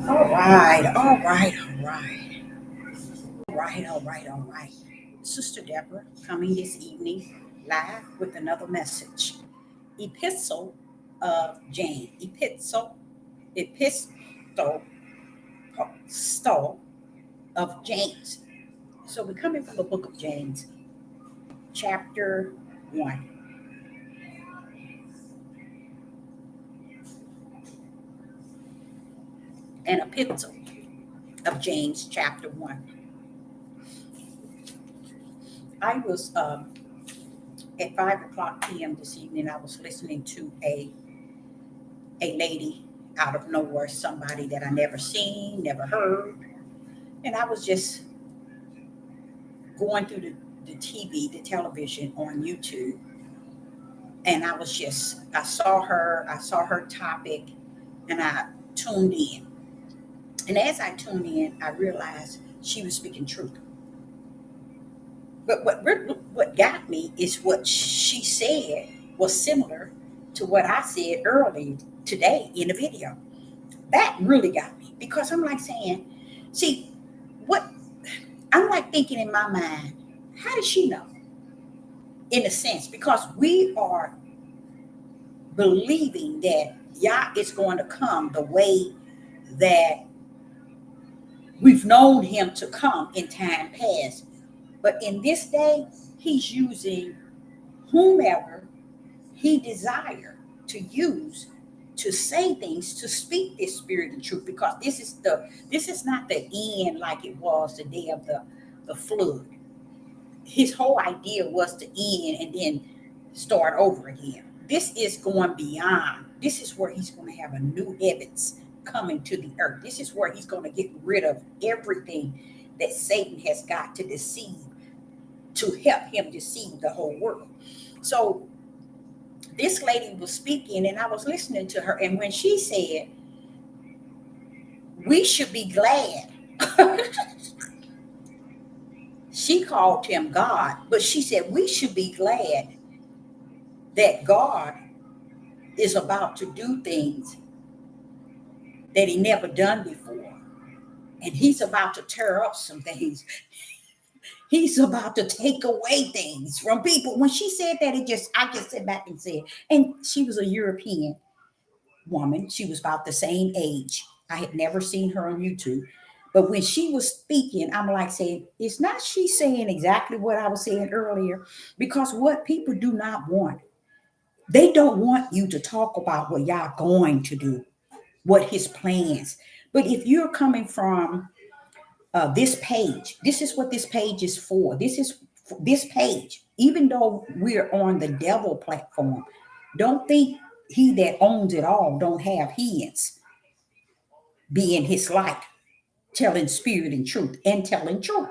All right, all right, all right, all right. Sister Deborah coming this evening live with another message. Epistle of James. Epistle of James. So we're coming from the book of James, chapter 1. An epistle of James, chapter 1. I was at 5 o'clock p.m. this evening. I was listening to a lady out of nowhere, somebody that I never seen, never heard. And I was just going through the TV, the television on YouTube. And I saw her topic, and I tuned in. And as I tuned in, I realized she was speaking truth. But what got me is what she said was similar to what I said earlier today in the video. That really got me because I'm like saying, see, what I'm like thinking in my mind, how did she know? In a sense, because we are believing that Yah is going to come the way that we've known him to come in time past. But in this day, he's using whomever he desire to use to say things, to speak this spirit and truth, because this is not the end like it was the day of the flood. His whole idea was to end and then start over again. This is going beyond. This is where he's going to have a new heavens coming to the earth. This is where he's going to get rid of everything that Satan has got to deceive, to help him deceive the whole world. So this lady was speaking and I was listening to her. And when she said, we should be glad, she called him God, but she said, we should be glad that God is about to do things that he never done before. And he's about to tear up some things. He's about to take away things from people. When she said that, I just sat back and said, and she was a European woman. She was about the same age. I had never seen her on YouTube. But when she was speaking, I'm like saying, it's not she saying exactly what I was saying earlier, because what people do not want, they don't want you to talk about what y'all going to do, what his plans. But if you're coming from this page, this is what this page is for. This page, even though we're on the devil platform, don't think he that owns it all don't have his be in his light, telling spirit and truth and telling truth.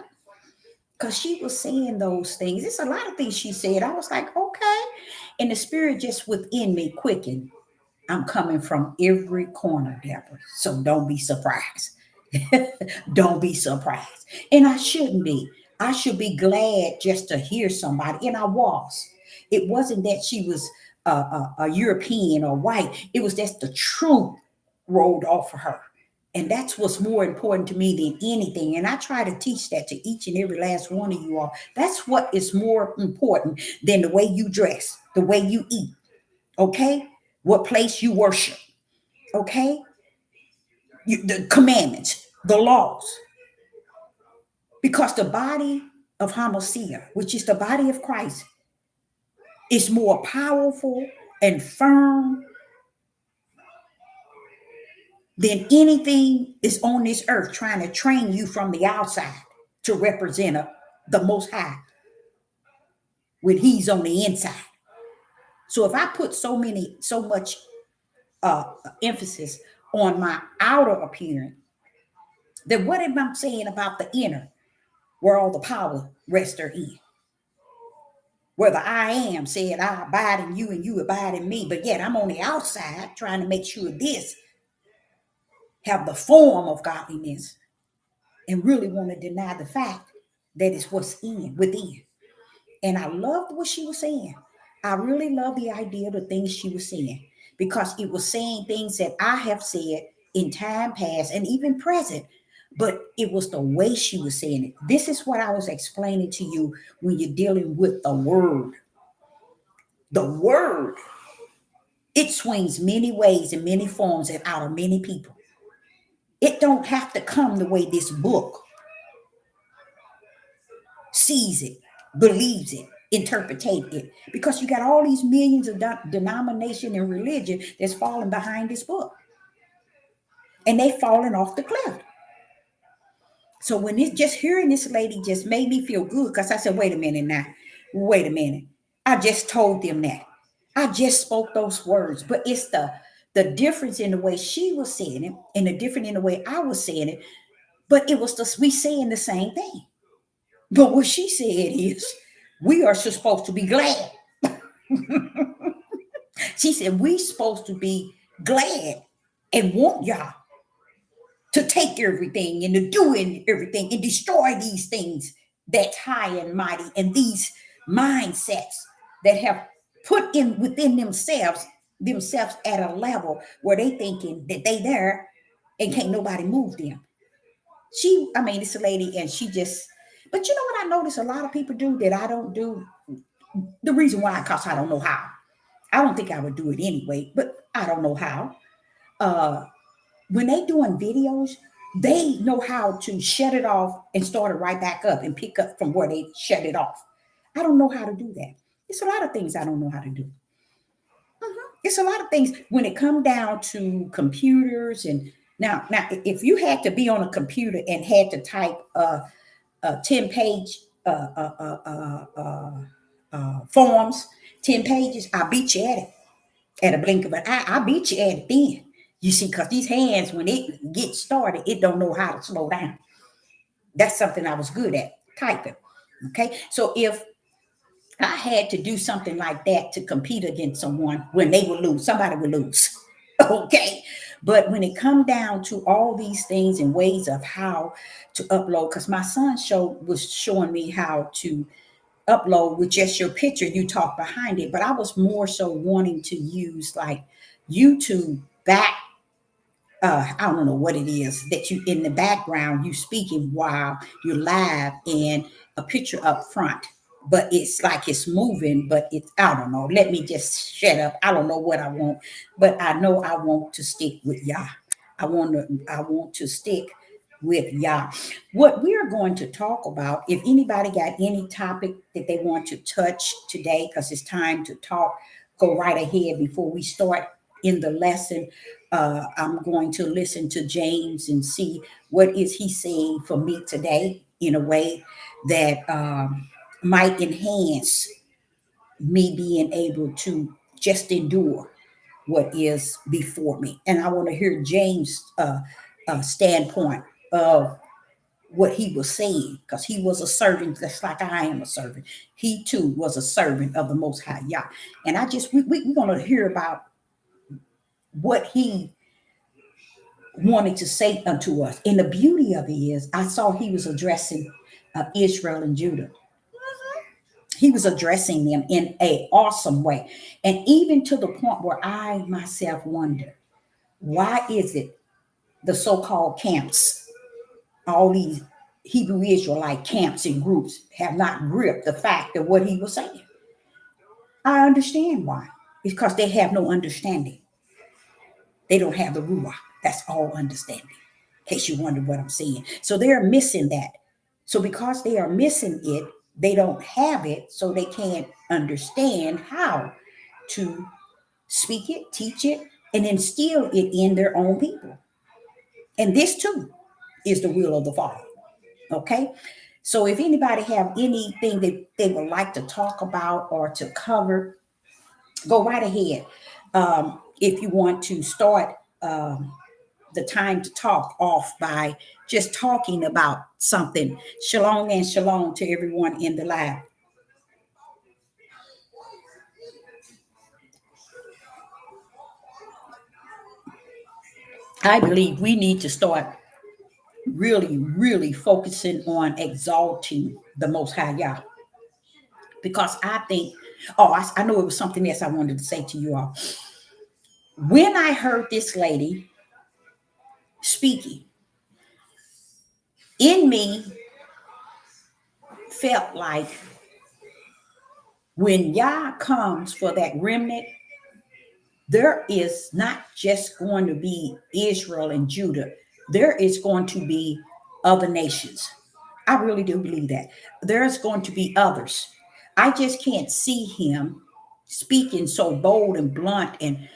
Because she was saying those things. It's a lot of things she said. I was like, okay. And the spirit just within me quickened. I'm coming from every corner, Deborah. So don't be surprised. Don't be surprised. And I shouldn't be. I should be glad just to hear somebody. And I was. It wasn't that she was a European or white. It was that the truth rolled off of her. And that's what's more important to me than anything. And I try to teach that to each and every last one of you all. That's what is more important than the way you dress, the way you eat, okay? What place you worship, okay? The commandments, the laws. Because the body of Hamashiach, which is the body of Christ, is more powerful and firm than anything is on this earth trying to train you from the outside to represent the Most High when He's on the inside. So if I put so much emphasis on my outer appearance, then what am I saying about the inner, where all the power rests in? Where the I am said, I abide in you and you abide in me, but yet I'm on the outside trying to make sure this have the form of godliness and really want to deny the fact that it's what's within. And I loved what she was saying. I really love the idea of the things she was saying, because it was saying things that I have said in time past and even present, but it was the way she was saying it. This is what I was explaining to you when you're dealing with the word. The word, it swings many ways and many forms and out of many people. It don't have to come the way this book sees it, believes it, interpretate it, because you got all these millions of denomination and religion that's falling behind this book, and they falling off the cliff. So when it's just hearing this lady just made me feel good, because I said, wait a minute now, wait a minute. I just told them that. I just spoke those words, but it's the difference in the way she was saying it and the different in the way I was saying it, but it was we saying the same thing. But what she said is, we are supposed to be glad. She said, we supposed to be glad and want y'all to take everything and to do everything and destroy these things that's high and mighty, and these mindsets that have put in within themselves at a level where they thinking that they there and can't nobody move them. It's a lady, and she just, but you know what I notice a lot of people do that I don't do? The reason why, because I don't know how. I don't think I would do it anyway, but I don't know how. When they doing videos, they know how to shut it off and start it right back up and pick up from where they shut it off. I don't know how to do that. It's a lot of things I don't know how to do. It's a lot of things when it come down to computers. And now, if you had to be on a computer and had to type a 10-page forms, 10 pages, I beat you at it at a blink of an eye. I beat you at it then. You see, because these hands, when it gets started, it don't know how to slow down. That's something I was good at, typing. Okay, so if I had to do something like that to compete against someone, when they would lose, somebody would lose. Okay, but when it come down to all these things and ways of how to upload, because my son was showing me how to upload with just your picture, you talk behind it, but I was more so wanting to use like YouTube back. I don't know what it is that you in the background you speaking while you're live, and a picture up front, but it's like it's moving, but it's, I don't know. Let me just shut up. I don't know what I want, but I know I want to stick with Yah. I want to stick with Yah. What we are going to talk about, if anybody got any topic that they want to touch today, because it's time to talk, go right ahead before we start in the lesson. I'm going to listen to James and see what is he saying for me today in a way that might enhance me being able to just endure what is before me. And I want to hear James' standpoint of what he was saying, because he was a servant just like I am a servant. He too was a servant of the Most High Yah. And we're going to hear about what he wanted to say unto us. And the beauty of it is, I saw he was addressing Israel and Judah. He was addressing them in an awesome way. And even to the point where I myself wonder, why is it the so-called camps, all these Hebrew Israelite camps and groups, have not gripped the fact of what he was saying? I understand why. It's because they have no understanding. They don't have the Ruach. That's all understanding. In case you wonder what I'm saying. So they're missing that. So because they are missing it, they don't have it, so they can't understand how to speak it, teach it, and instill it in their own people. And this too is the will of the Father. Okay? So if anybody have anything that they would like to talk about or to cover, go right ahead. If you want to start the time to talk off by just talking about something. Shalom and shalom to everyone in the live. I believe we need to start really, really focusing on exalting the Most High Yah. Because I think, I know it was something else I wanted to say to you all. When I heard this lady speaking. In me felt like when Yah comes for that remnant, there is not just going to be Israel and Judah. There is going to be other nations. I really do believe that. There's going to be others. I just can't see him speaking so bold and blunt and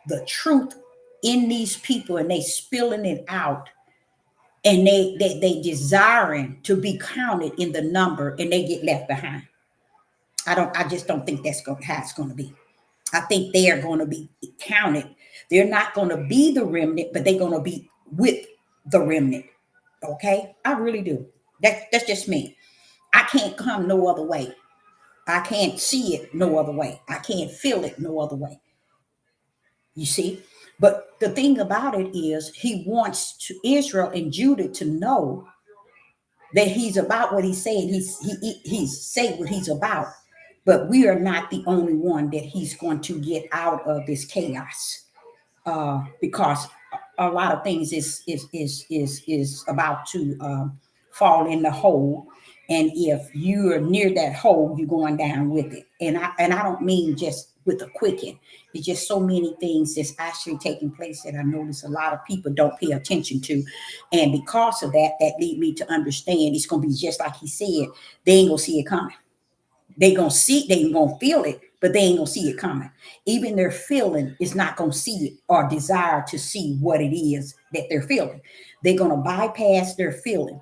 the truth in these people, and they spilling it out, and they desiring to be counted in the number, and they get left behind. I just don't think that's how it's going to be. I think they are going to be counted. They're not going to be the remnant, but they're going to be with the remnant. Okay, I really do. That's just me. I can't come no other way. I can't see it no other way. I can't feel it no other way. You see? But the thing about it is, he wants to Israel and Judah to know that he's about what he's saying. He's say what he's about. But we are not the only one that he's going to get out of this chaos, because a lot of things is about to fall in the hole. And if you're near that hole, you're going down with it. And I don't mean just with a quicken. It's just so many things that's actually taking place that I notice a lot of people don't pay attention to. And because of that, that lead me to understand it's going to be just like he said. They ain't going to see it coming. They gonna see, they gonna feel it, but they ain't gonna see it coming. Even their feeling is not gonna see it or desire to see what it is that they're feeling. They're gonna bypass their feeling,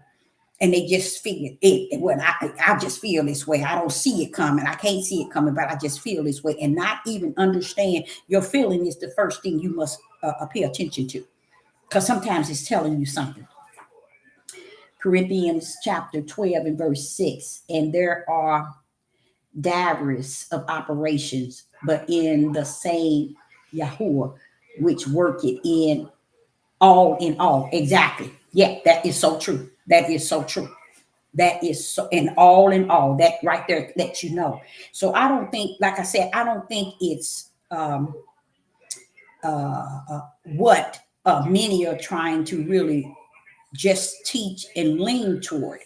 and they just feel it. When I just feel this way. I don't see it coming. I can't see it coming, but I just feel this way, and not even understand your feeling is the first thing you must pay attention to, because sometimes it's telling you something. Corinthians chapter 12 and verse 6, and there are divers of operations, but in the same Yahuwah, which work it in all in all. Exactly. Yeah, that is so true. That is so true. That is so in all. That right there lets you know. So I don't think, like I said, I don't think it's what many are trying to really just teach and lean toward.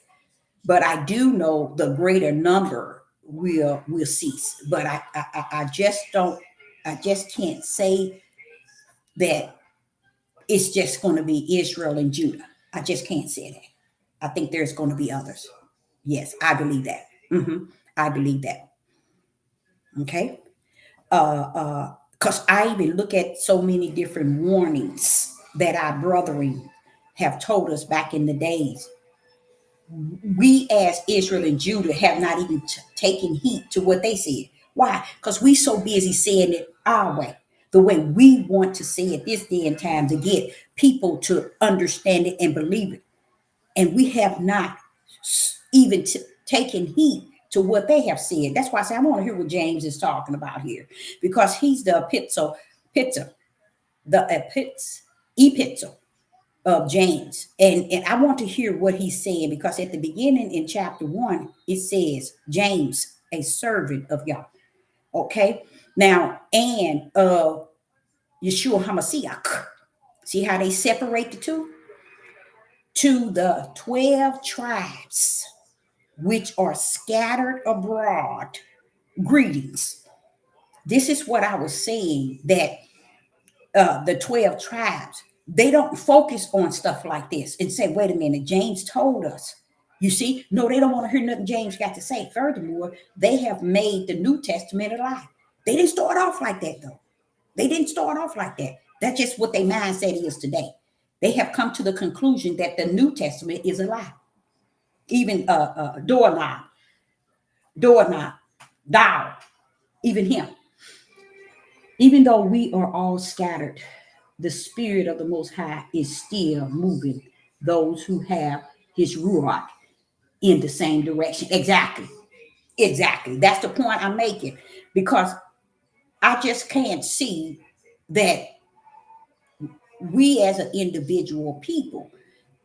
But I do know the greater number will cease. But I just don't, I just can't say that it's just going to be Israel and Judah. I just can't say that. I think there's going to be others. Yes, I believe that. I believe that. Okay. Because I even look at so many different warnings that our brethren have told us back in the days. We as Israel and Judah have not even taken heed to what they said. Why? Because we so busy saying it our way, the way we want to say it this day and time to get people to understand it and believe it. And we have not even taken heed to what they have said. That's why I say I want to hear what James is talking about here, because he's the epistle, epistle of James. And I want to hear what he's saying, because at the beginning in chapter 1, it says, James, a servant of Yah. Okay. Now, and Yeshua HaMashiach. See how they separate the two? To the 12 tribes which are scattered abroad, greetings. This is what I was saying, that the 12 tribes, they don't focus on stuff like this and say, wait a minute, James told us. You see, no, they don't want to hear nothing James got to say. Furthermore, they have made the New Testament a lie. They didn't start off like that, though. They didn't start off like that. That's just what their mindset is today. They have come to the conclusion that the New Testament is a lie. Even doorknob, thou, even him. Even though we are all scattered, the Spirit of the Most High is still moving those who have his Ruach in the same direction. Exactly. Exactly. That's the point I'm making, because I just can't see that we as an individual people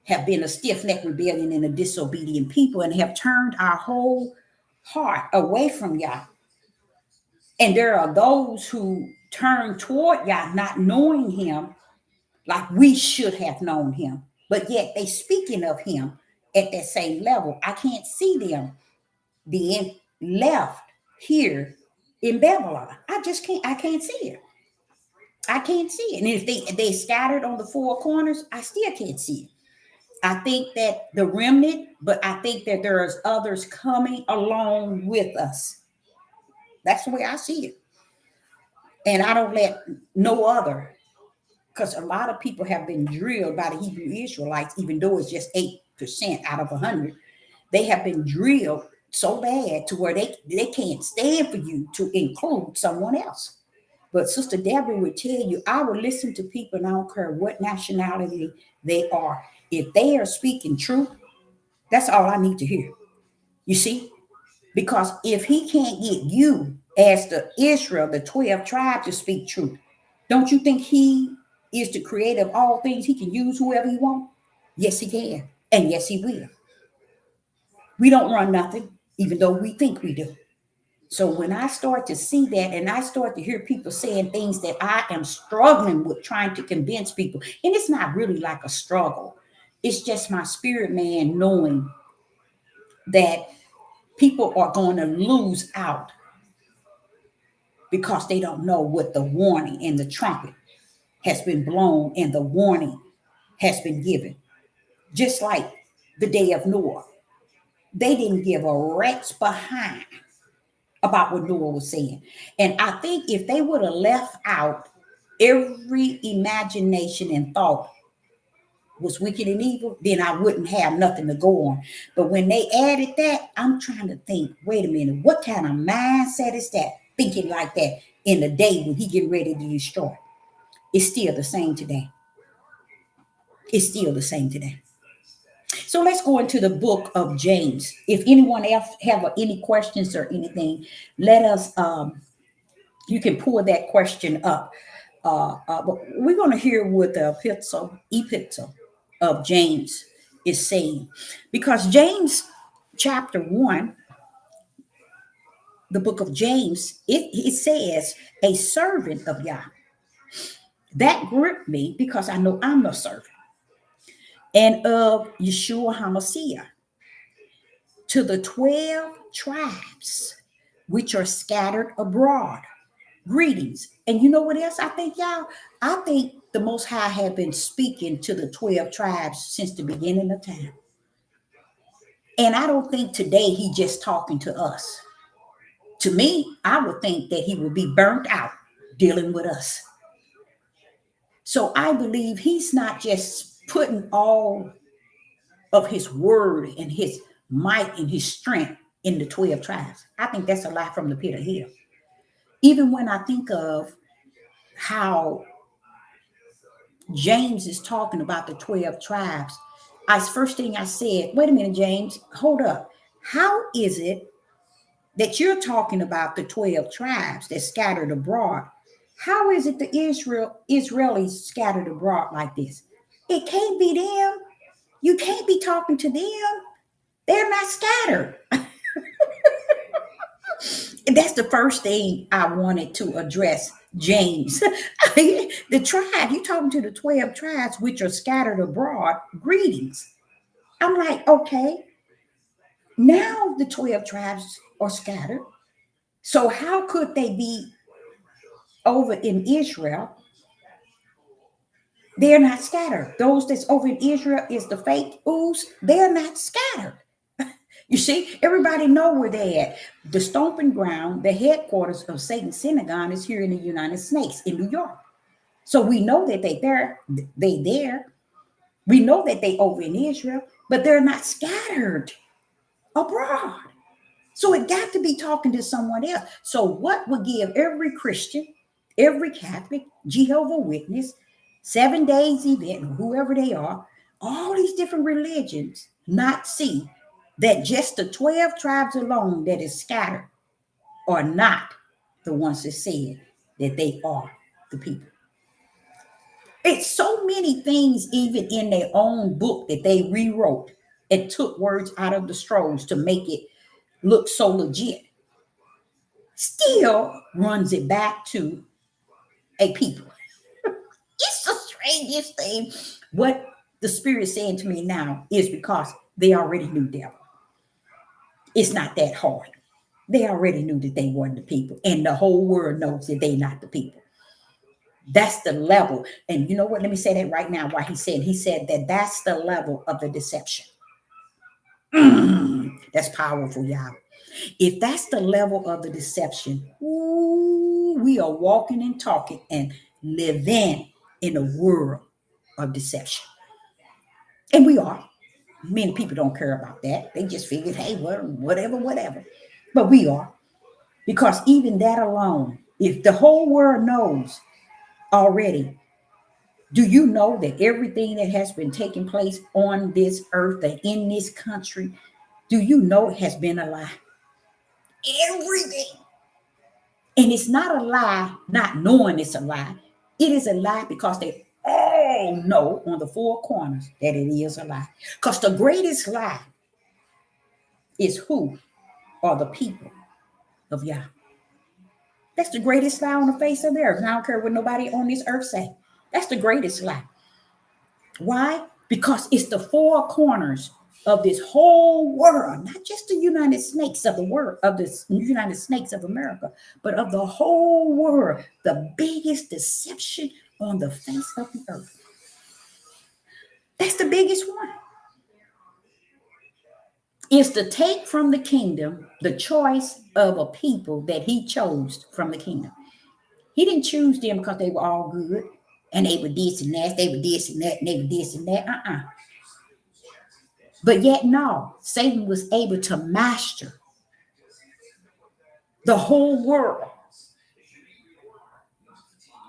have been a stiff-necked rebellion and a disobedient people, and have turned our whole heart away from Yah. And there are those who turn toward Yah not knowing him, like we should have known him, but yet they speaking of him at that same level. I can't see them being left here in Babylon. I can't see it. I can't see it. And if they scattered on the four corners, I still can't see it. I think that the remnant, but I think that there's others coming along with us. That's the way I see it. And I don't let no other, because a lot of people have been drilled by the Hebrew Israelites, even though it's just 8% out of 100. They have been drilled so bad to where they can't stand for you to include someone else. But Sister Deborah would tell you, I would listen to people, and I don't care what nationality they are. If they are speaking truth, that's all I need to hear. You see? Because if he can't get you as the Israel, the 12 tribes to speak truth, don't you think he is the creator of all things? He can use whoever he wants? Yes, he can. And yes, he will. We don't run nothing, even though we think we do. So when I start to see that, and I start to hear people saying things that I am struggling with trying to convince people, and it's not really like a struggle. It's just my spirit man knowing that people are going to lose out because they don't know what the warning and the trumpet has been blown and the warning has been given. Just like the day of Noah. They didn't give a rat's behind about what Noah was saying. And I think if they would have left out every imagination and thought was wicked and evil, then I wouldn't have nothing to go on. But when they added that, I'm trying to think, wait a minute, what kind of mindset is that? Thinking like that in the day when he getting ready to destroy. It's still the same today. It's still the same today. So let's go into the book of James. If anyone else have any questions or anything, let us, you can pull that question up. But we're going to hear what the epistle of James is saying. Because James chapter 1, the book of James, it says a servant of Yah. That gripped me because I know I'm a servant. And of Yeshua HaMashiach, to the 12 tribes which are scattered abroad. Greetings. And you know what else I think, y'all? I think the Most High have been speaking to the 12 tribes since the beginning of time. And I don't think today he just talking to us. To me, I would think that he would be burnt out dealing with us. So I believe he's not just putting all of his word and his might and his strength in the 12 tribes. I think that's a lie from the pit of hell. Even when I think of how James is talking about the 12 tribes, first thing I said, wait a minute, James, hold up. How is it that you're talking about the 12 tribes that scattered abroad? How is it the Israelis scattered abroad like this? It can't be them. You can't be talking to them. They're not scattered. And that's the first thing I wanted to address, James. The tribe, you're talking to the 12 tribes which are scattered abroad. Greetings. I'm like, okay, now the 12 tribes are scattered. So how could they be over in Israel? They're not scattered. Those that's over in Israel is the fake ooze. They're not scattered. You see, everybody know where they're at. The stomping ground, the headquarters of Satan's synagogue is here in the United States, in New York. So we know that they there. We know that they over in Israel, but they're not scattered abroad. So it got to be talking to someone else. So what would give every Christian, every Catholic, Jehovah's Witness, 7 Days Event, whoever they are, all these different religions not see that just the 12 tribes alone that is scattered are not the ones that said that they are the people. It's so many things even in their own book that they rewrote and took words out of the scrolls to make it look so legit. Still runs it back to a people. It's so say this thing. What the Spirit is saying to me now is because they already knew devil. It's not that hard. They already knew that they weren't the people. And the whole world knows that they're not the people. That's the level. And you know what? Let me say that right now. Why he said that that's the level of the deception. That's powerful, y'all. If that's the level of the deception, ooh, we are walking and talking and living in a world of deception. And we are. Many people don't care about that. They just figured, hey, whatever. But we are. Because even that alone, if the whole world knows already, do you know that everything that has been taking place on this earth and in this country, do you know it has been a lie? Everything. And it's not a lie, not knowing it's a lie. It is a lie because they all know on the four corners that it is a lie. Because the greatest lie is who are the people of Yah. That's the greatest lie on the face of the earth. And I don't care what nobody on this earth say. That's the greatest lie. Why? Because it's the four corners of this whole world, not just the United States of the world, of the United States of America, but of the whole world, the biggest deception on the face of the earth. That's the biggest one. Is to take from the kingdom the choice of a people that he chose from the kingdom. He didn't choose them because they were all good and they were this and that, they were this and that, and they were this and that. But yet, no, Satan was able to master the whole world.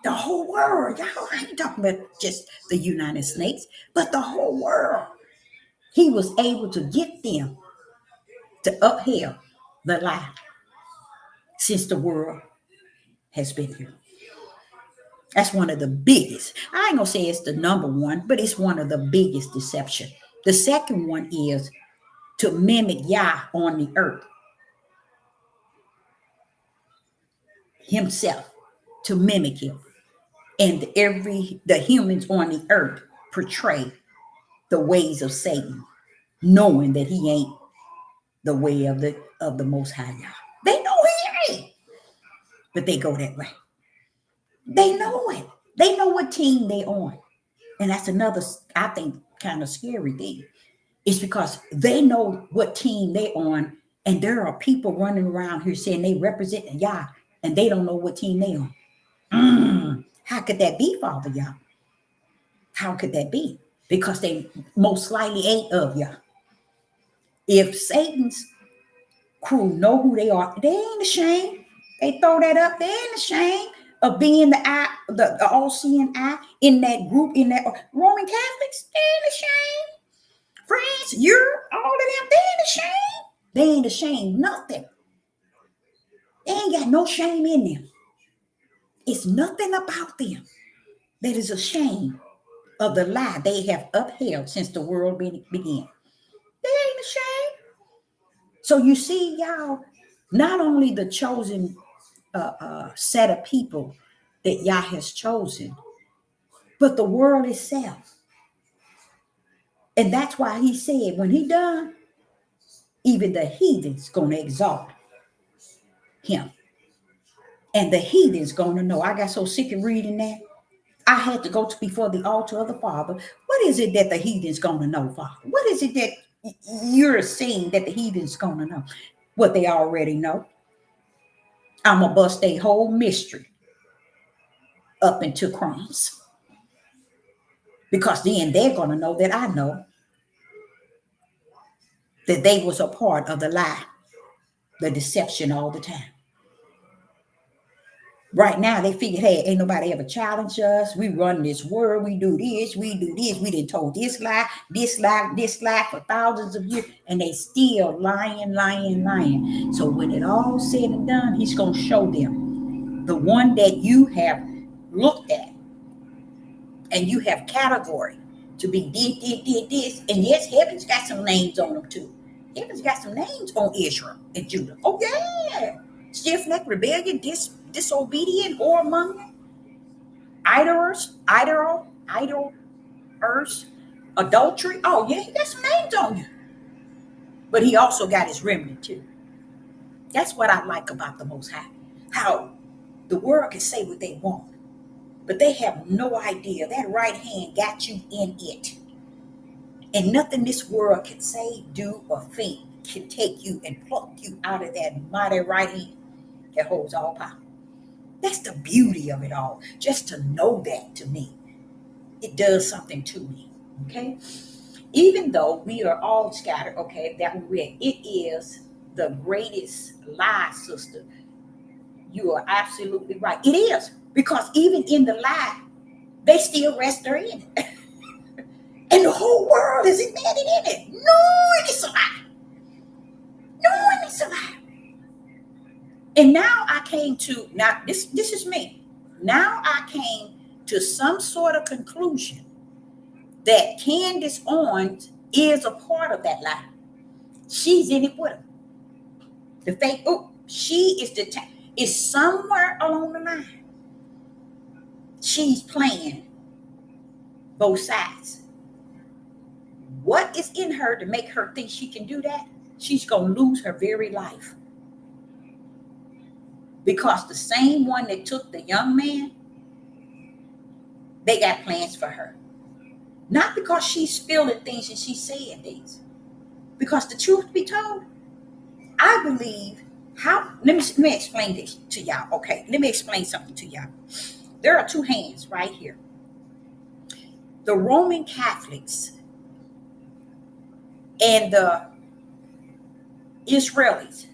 The whole world. Y'all ain't talking about just the United States, but the whole world. He was able to get them to uphold the lie since the world has been here. That's one of the biggest. I ain't gonna say it's the number one, but it's one of the biggest deception. The second one is to mimic Yah on the earth. Himself, to mimic him. And the humans on the earth portray the ways of Satan, knowing that he ain't the way of the Most High Yah. They know he ain't, but they go that way. They know it. They know what team they on. And that's another, I think, kind of scary thing. It's because they know what team they on, and there are people running around here saying they represent Yah, and they don't know what team they on. How could that be, Father Yah? How could that be? Because they most likely ain't of Yah. If Satan's crew know who they are, they ain't ashamed. They throw that up. They ain't ashamed of being the eye, the all-seeing eye in that group, in that Roman Catholics. They ain't ashamed. France, Europe, all of them, they ain't ashamed. They ain't ashamed nothing. They ain't got no shame in them. It's nothing about them that is ashamed of the lie they have upheld since the world began. They ain't ashamed. So you see, y'all, not only the chosen set of people that Yah has chosen, but the world itself. And that's why he said, when he done, even the heathen's going to exalt him. And the heathen's going to know. I got so sick of reading that. I had to go to before the altar of the Father. What is it that the heathen's going to know, Father? What is it that you're seeing that the heathen's going to know? What they already know. I'm going to bust a whole mystery up into crumbs. Because then they're going to know that I know that they was a part of the lie, the deception all the time. Right now, they figure, hey, ain't nobody ever challenged us. We run this world. We do this. We done told this lie for thousands of years. And they still lying. So when it all said and done, he's going to show them the one that you have looked at and you have category to be this. And yes, heaven's got some names on them too. Heaven's got some names on Israel and Judah. Oh, yeah. Stiff-necked, rebellion, disobedient, whoremonger, idol, idol, earth, adultery. Oh yeah, he got some names on you. But he also got his remnant too. That's what I like about the Most High. How the world can say what they want, but they have no idea that right hand got you in it. And nothing this world can say, do, or think can take you and pluck you out of that mighty right hand that holds all power. That's the beauty of it all. Just to know that, to me, it does something to me. Okay? Even though we are all scattered, okay, that we're, it is the greatest lie, sister. You are absolutely right. It is. Because even in the lie, they still rest therein. And the whole world is embedded in it. Knowing it's a lie. Knowing it's a lie. And now I came to, now this is me. Now I came to some sort of conclusion that Candace Owens is a part of that lie. She's in it with him. The fake, oh, she is the, is somewhere along the line. She's playing both sides. What is in her to make her think she can do that? She's going to lose her very life. Because the same one that took the young man, they got plans for her. Not because she's spilling things and she's saying things. Because the truth be told, I believe how, let me explain this to y'all. Okay, let me explain something to y'all. There are two hands right here. The Roman Catholics and the Israelis,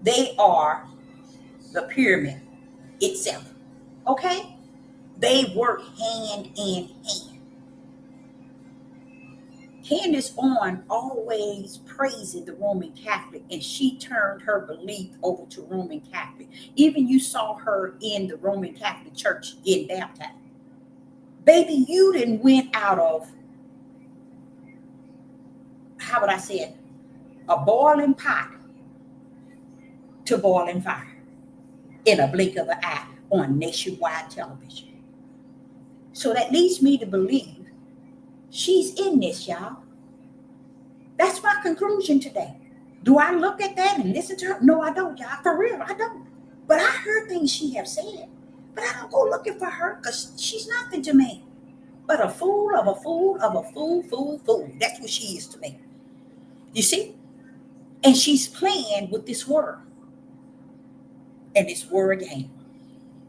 they are the pyramid itself. Okay? They work hand in hand. Candace Owens always praising the Roman Catholic, and she turned her belief over to Roman Catholic. Even you saw her in the Roman Catholic Church getting baptized. Baby, you didn't went out of, how would I say it, a boiling pot to boiling fire in a blink of an eye on nationwide television. So that leads me to believe she's in this, y'all. That's my conclusion today. Do I look at that and listen to her? No, I don't, y'all. For real, I don't. But I heard things she have said. But I don't go looking for her because she's nothing to me. But a fool of a fool of a fool. That's what she is to me. You see? And she's playing with this word. And this word game.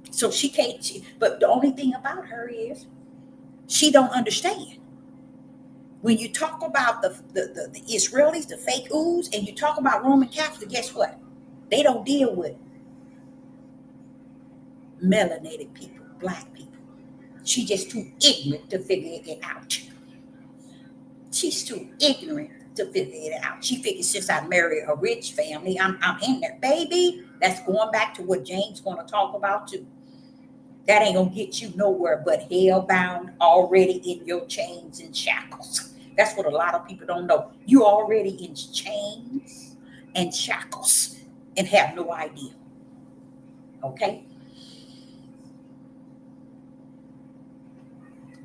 So she can't, but the only thing about her is she don't understand. When you talk about the Israelis, the fake ooze, and you talk about Roman Catholics, guess what? They don't deal with melanated people, black people. She's just too ignorant to figure it out. She's too ignorant to figure it out. She figures since I marry a rich family, I'm in there. Baby, that's going back to what James going to talk about too. That ain't going to get you nowhere but hell bound, already in your chains and shackles. That's what a lot of people don't know. You already in chains and shackles and have no idea. Okay?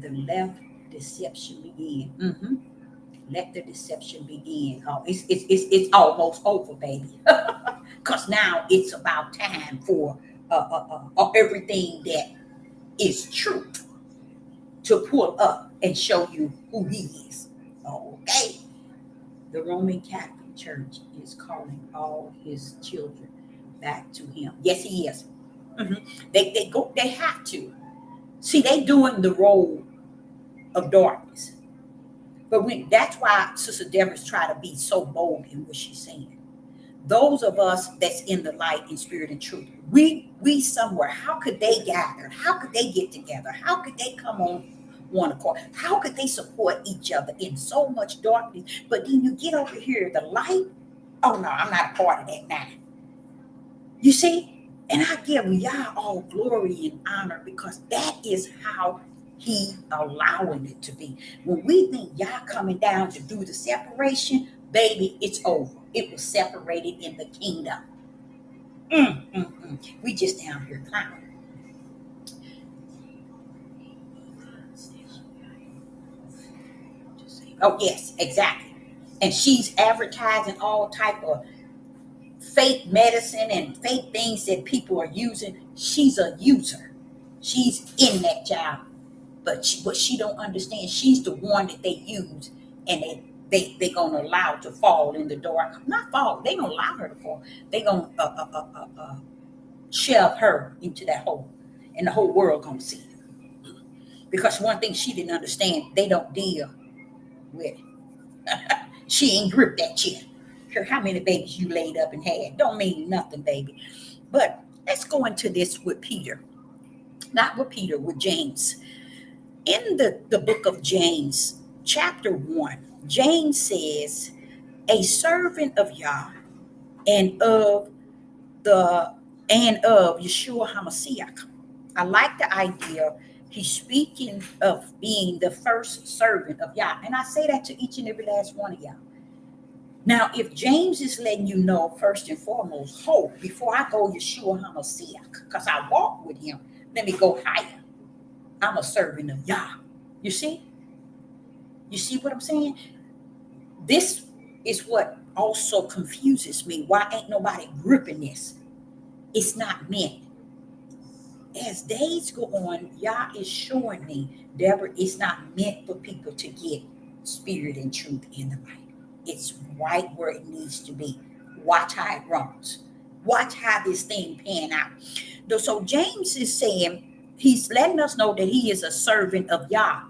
The left deception begin. Let the deception begin. Oh, it's almost over, baby. Because now it's about time for everything that is truth to pull up and show you who he is. Okay? The Roman Catholic Church is calling all his children back to him. Yes, he is. They have to. See, they doing the role of darkness. But that's why Sister Deborah's trying to be so bold in what she's saying. Those of us that's in the light in spirit and truth, we somewhere, how could they gather? How could they get together? How could they come on one accord? How could they support each other in so much darkness? But then you get over here, the light, oh no, I'm not a part of that now. You see? And I give Yah all glory and honor because that is how he allowing it to be. When we think Yah coming down to do the separation, baby, it's over. It was separated in the kingdom. We just down here clowning. Oh, yes, exactly. And she's advertising all type of fake medicine and fake things that people are using. She's a user. She's in that job. But what she don't understand, she's the one that they use, and they gonna allow to fall in the dark. Not fall. They gonna allow her to fall. They gonna shove her into that hole, and the whole world gonna see it. Because one thing she didn't understand, they don't deal with. She ain't gripped that chair. Care how many babies you laid up and had, don't mean nothing, baby. But let's go into this with Peter. Not with Peter, with James. In the book of James, chapter 1, James says, a servant of Yah and of the and of Yeshua HaMashiach. I like the idea. He's speaking of being the first servant of Yah. And I say that to each and every last one of y'all. Now, if James is letting you know, first and foremost, hope before I go Yeshua HaMashiach, because I walk with him, let me go higher. I'm a servant of Yah. You see? You see what I'm saying? This is what also confuses me. Why ain't nobody gripping this? It's not meant. As days go on, Yah is showing me, Deborah, it's not meant for people to get spirit and truth in the Bible. It's right where it needs to be. Watch how it runs. Watch how this thing pan out. So James is saying, he's letting us know that he is a servant of Yah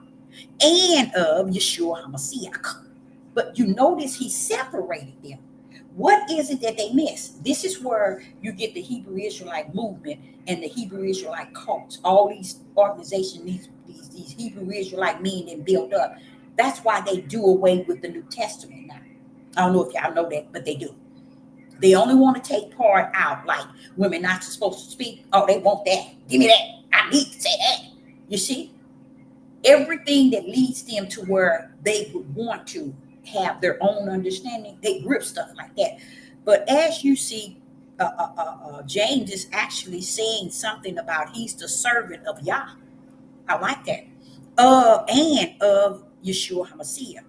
and of Yeshua HaMashiach. But you notice he separated them. What is it that they miss? This is where you get the Hebrew Israelite movement and the Hebrew Israelite cults. All these organizations, these Hebrew Israelite men and build up. That's why they do away with the New Testament now. I don't know if y'all know that, but they do. They only want to take part out, like women not supposed to speak. Oh, they want that. Give me that. I need to say that. You see? Everything that leads them to where they would want to have their own understanding, they grip stuff like that. But as you see, James is actually saying something about he's the servant of Yah. I like that. And of Yeshua HaMashiach.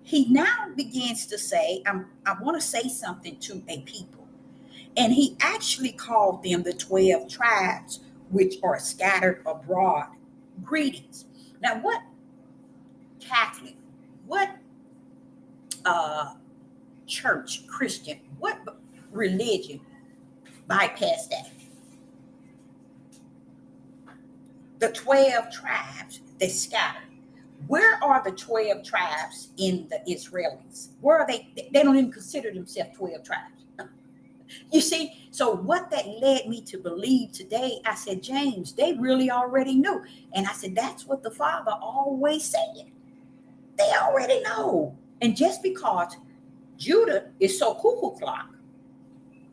He now begins to say, I want to say something to a people. And he actually called them the 12 tribes, which are scattered abroad. Greetings. Now, what Catholic, what church, Christian, what religion bypassed that? The 12 tribes that scattered. Where are the 12 tribes in the Israelis? Where are they? They don't even consider themselves 12 tribes. You see, so what that led me to believe today, I said, James, they really already knew. And I said, that's what the Father always said. They already know. And just because Judah is so cuckoo clock,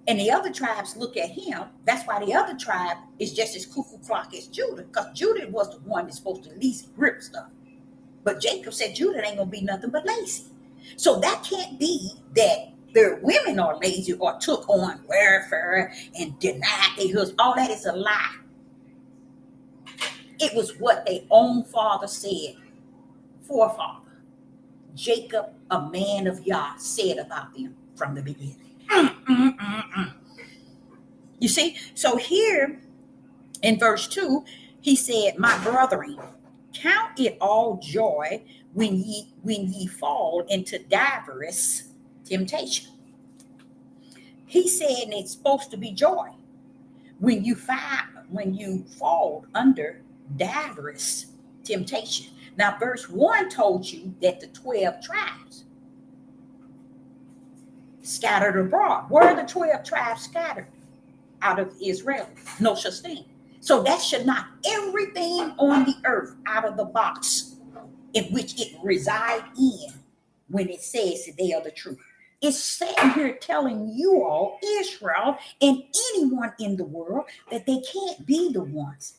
and the other tribes look at him, that's why the other tribe is just as cuckoo clock as Judah, because Judah was the one that's supposed to at least grip stuff. But Jacob said Judah ain't going to be nothing but lazy. So that can't be that their women are lazy or took on warfare and denied their husband. All that is a lie. It was what their own father said, forefather. Jacob, a man of Yah, said about them from the beginning. You see, so here in verse 2, he said, my brethren, count it all joy when ye fall into diverse temptation. He said it's supposed to be joy when you fall under diverse temptation. Now, verse 1 told you that the 12 tribes scattered abroad. Where are the 12 tribes scattered? Out of Israel. No such thing. So that should knock everything on the earth out of the box in which it resides in when it says that they are the truth. It's sitting here telling you all, Israel, and anyone in the world, that they can't be the ones.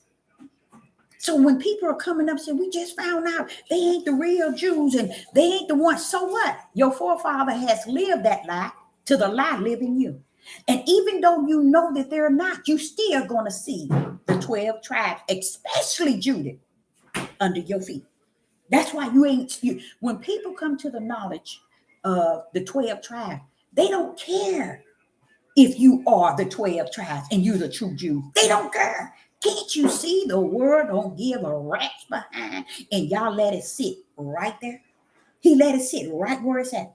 So when people are coming up saying, we just found out they ain't the real Jews and they ain't the ones, so what? Your forefather has lived that lie till the lie live in you. And even though you know that they're not, you still going to see the 12 tribes, especially Judah, under your feet. That's why when people come to the knowledge of the 12 tribes, they don't care if you are the 12 tribes and you're the true Jew. They don't care. Can't you see the word don't give a rat's behind, and y'all let it sit right there? He let it sit right where it's at.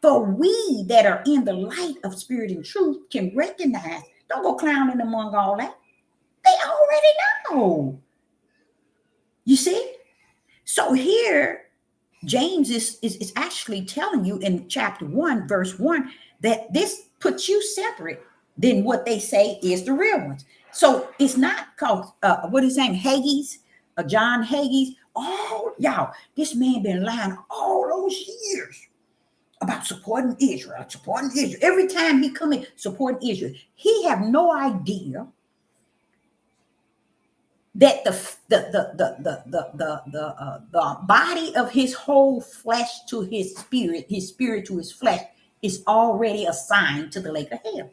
For we that are in the light of spirit and truth can recognize. Don't go clowning among all that. They already know. You see? So here, James is actually telling you in chapter 1, verse 1, that this puts you separate than what they say is the real ones. So it's not called, what is his name, Hagee, John Hagee. Oh, y'all, this man been lying all those years about supporting Israel. Every time he come in, supporting Israel, he have no idea that the body of his whole flesh to his spirit to his flesh is already assigned to the lake of hell.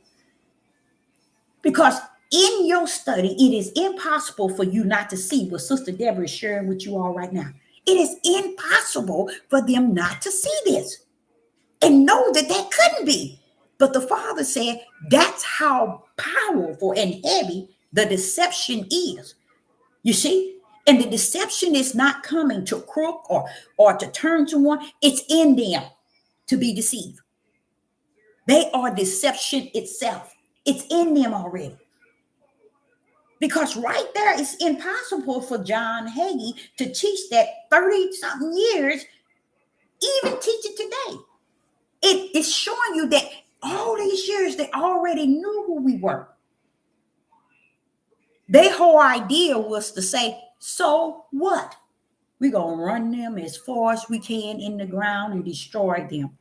Because in your study, it is impossible for you not to see what Sister Deborah is sharing with you all right now. It is impossible for them not to see this and know that that couldn't be. But the Father said that's how powerful and heavy the deception is. You see? And the deception is not coming to crook or to turn to one. It's in them to be deceived. They are deception itself. It's in them already. Because right there, it's impossible for John Hagee to teach that 30-something years, even teach it today. It is showing you that all these years, they already knew who we were. Their whole idea was to say, so what? We're going to run them as far as we can in the ground and destroy them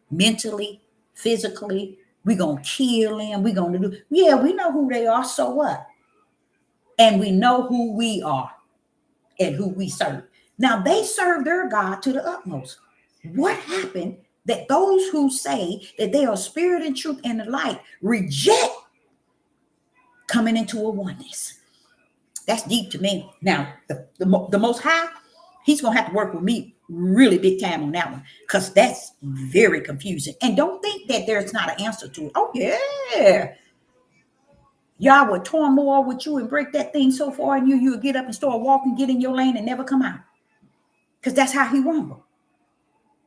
mentally, physically. We're going to kill them. We're going to do, yeah, we know who they are. So what? And we know who we are and who we serve. Now, they serve their God to the utmost. What happened that those who say that they are spirit and truth and the light reject coming into a oneness? That's deep to me. Now, the Most High, he's going to have to work with me really big time on that one, because that's very confusing. And don't think that there's not an answer to it. Oh, yeah. Y'all would turmoil with you and break that thing so far, and you would get up and start walking, get in your lane, and never come out. Because that's how he rumble.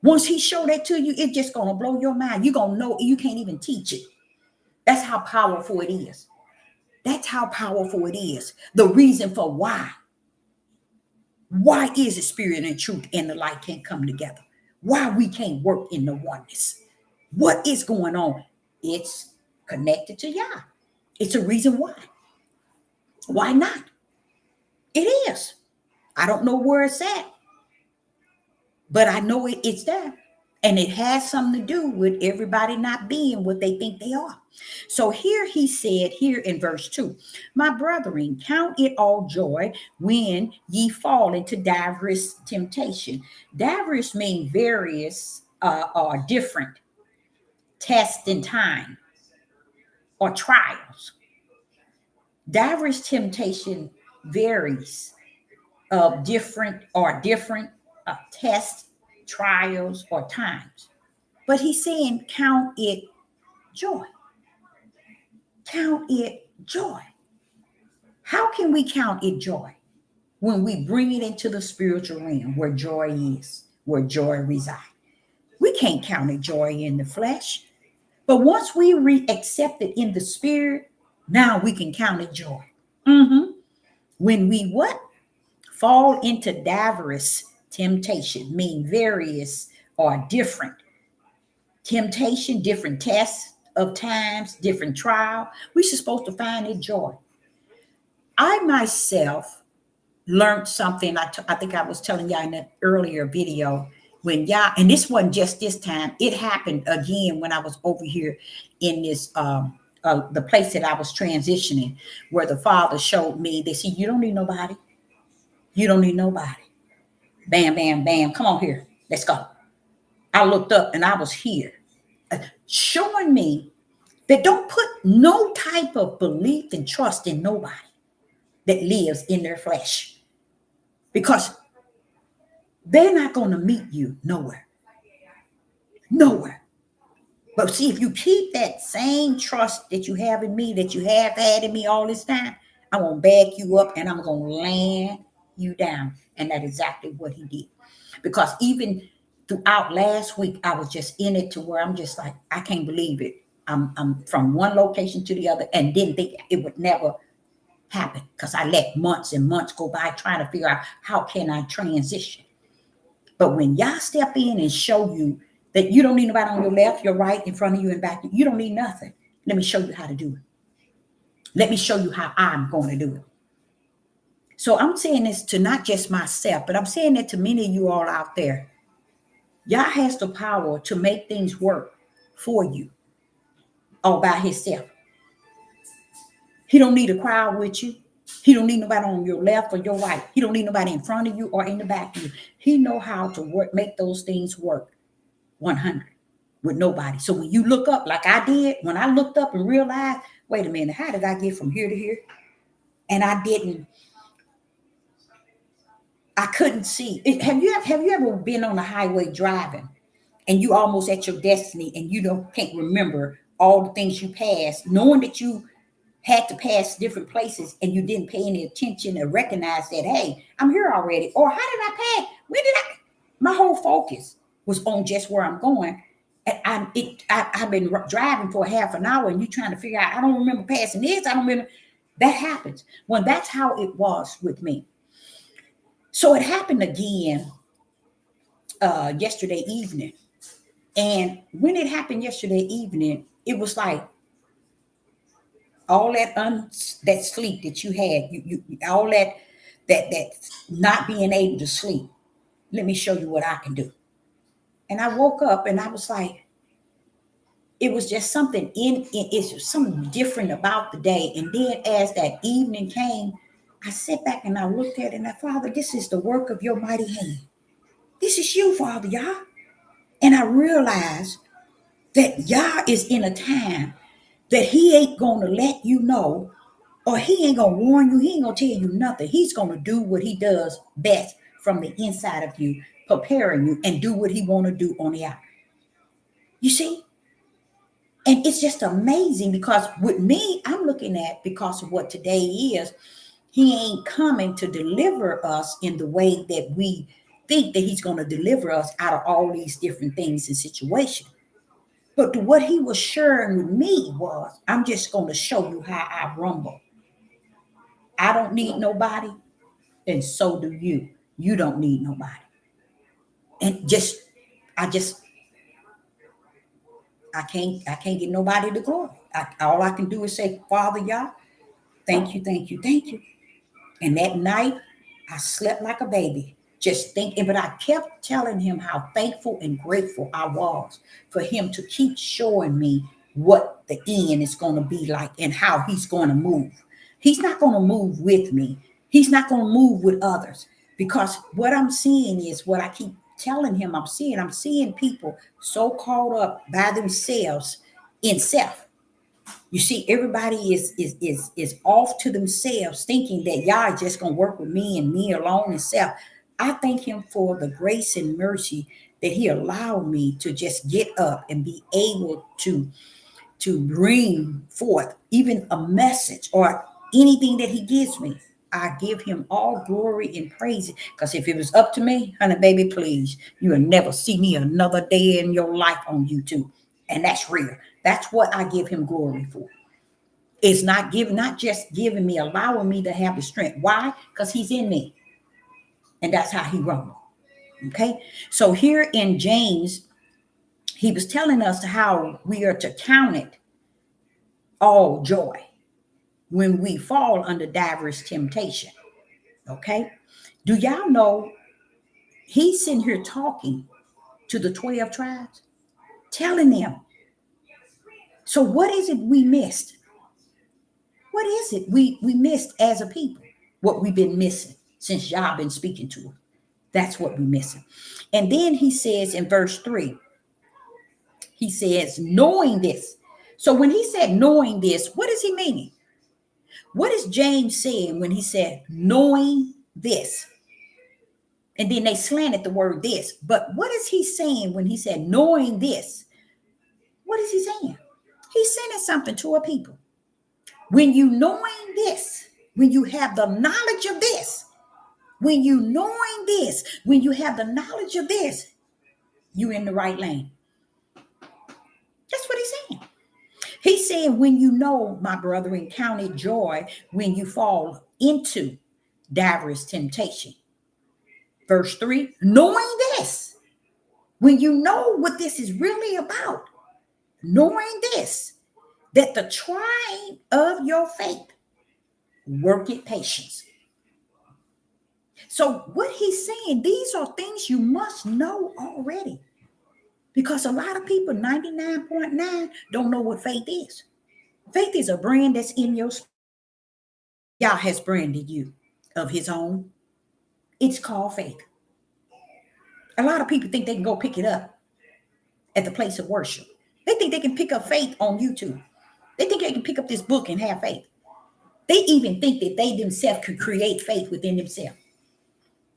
Once he show that to you, it's just going to blow your mind. You're going to know you can't even teach it. That's how powerful it is. That's how powerful it is. The reason for why. Why is it spirit and truth and the light can't come together? Why we can't work in the oneness? What is going on? It's connected to Yah. It's a reason why. Why not? It is. I don't know where it's at, but I know it's there. And it has something to do with everybody not being what they think they are. So here he said, here in verse 2, my brethren, count it all joy when ye fall into diverse temptation. Diverse mean various or different, test in time or trials. Diverse temptation varies of different tests, trials, or times. But he's saying, count it joy. Count it joy. How can we count it joy? When we bring it into the spiritual realm where joy is, where joy resides. We can't count it joy in the flesh. But once we accept it in the spirit, now we can count it joy. When we what? Fall into diverse temptation, mean various or different temptation, different tests of times, different trial. We're supposed to find it joy. I myself learned something. I think I was telling y'all in an earlier video when y'all, and this wasn't just this time, it happened again when I was over here in this the place that I was transitioning, where the Father showed me, they said, you don't need nobody. You don't need nobody. Bam, bam, bam. Come on here. Let's go. I looked up and I was here, showing me that don't put no type of belief and trust in nobody that lives in their flesh. Because They're not going to meet you nowhere. Nowhere. But see, if you keep that same trust that you have in me, that you have had in me all this time, I'm going to back you up and I'm going to land you down. And that's exactly what he did. Because even throughout last week, I was just in it to where I'm just like, I can't believe it. I'm from one location to the other and didn't think it would never happen because I let months and months go by trying to figure out how can I transition. But when y'all step in and show you that you don't need nobody on your left, your right, in front of you, and back, you don't need nothing. Let me show you how to do it. Let me show you how I'm going to do it. So I'm saying this to not just myself, but I'm saying that to many of you all out there. Yah has the power to make things work for you all by himself. He don't need a crowd with you. He don't need nobody on your left or your right. He don't need nobody in front of you or in the back of you. He know how to work, make those things work 100 with nobody. So when you look up like I did, when I looked up and realized, wait a minute, how did I get from here to here? And I couldn't see. Have you ever been on the highway driving and you almost at your destiny and you can't remember all the things you passed, knowing that you had to pass different places and you didn't pay any attention or recognize that, hey, I'm here already. Or how did I pass? When did my whole focus was on just where I'm going. And I've been driving for half an hour and you trying to figure out, I don't remember passing this. I don't remember. That happens. Well, that's how it was with me. So it happened again yesterday evening. And when it happened yesterday evening, it was like, all that sleep that you had, you all that not being able to sleep. Let me show you what I can do. And I woke up and I was like, it was just something it's something different about the day. And then as that evening came, I sat back and I looked at it and I, Father, this is the work of your mighty hand. This is you, Father, Yah. And I realized that Yah is in a time that he ain't going to let you know, or he ain't going to warn you. He ain't going to tell you nothing. He's going to do what he does best from the inside of you, preparing you and do what he want to do on the outside. You see? And it's just amazing because with me, I'm looking at, because of what today is, he ain't coming to deliver us in the way that we think that he's going to deliver us out of all these different things and situations. But what he was sharing with me was, I'm just going to show you how I rumble. I don't need nobody, and so do you. You don't need nobody. And I can't get nobody to glory. All I can do is say, Father, Yah, thank you, thank you, thank you. And that night, I slept like a baby, just thinking, but I kept telling him how thankful and grateful I was for him to keep showing me what the end is going to be like and how he's going to move. He's not going to move with me. He's not going to move with others, because what I'm seeing is what I keep telling him I'm seeing. I'm seeing people so caught up by themselves in self. You see, everybody is off to themselves, thinking that Yah is just going to work with me and me alone and self. I thank him for the grace and mercy that he allowed me to just get up and be able to bring forth even a message or anything that he gives me. I give him all glory and praise. Because if it was up to me, honey, baby, please, you will never see me another day in your life on YouTube. And that's real. That's what I give him glory for. It's not just giving me, allowing me to have the strength. Why? Because he's in me. And that's how he runs. Okay. So here in James, he was telling us how we are to count it all joy when we fall under diverse temptation. Okay. Do y'all know he's sitting here talking to the 12 tribes, telling them. So what is it we missed? What is it we missed as a people? What we've been missing since y'all been speaking to us. That's what we're missing. And then he says in verse 3, he says, knowing this. So when he said knowing this, what is he meaning? What is James saying when he said knowing this? And then they slanted the word this. But what is he saying when he said knowing this? What is he saying? He's sending something to a people. When you knowing this, when you have the knowledge of this, when you knowing this, when you have the knowledge of this, you in the right lane. That's what he's saying. He's saying when you know, my brethren, count it joy when you fall into diverse temptation. Verse 3, knowing this, when you know what this is really about, knowing this, that the trying of your faith worketh patience. So what he's saying, these are things you must know already. Because a lot of people, 99.9, don't know what faith is. Faith is a brand that's in your spirit. Yah has branded you of his own. It's called faith. A lot of people think they can go pick it up at the place of worship. They think they can pick up faith on YouTube. They think they can pick up this book and have faith. They even think that they themselves could create faith within themselves.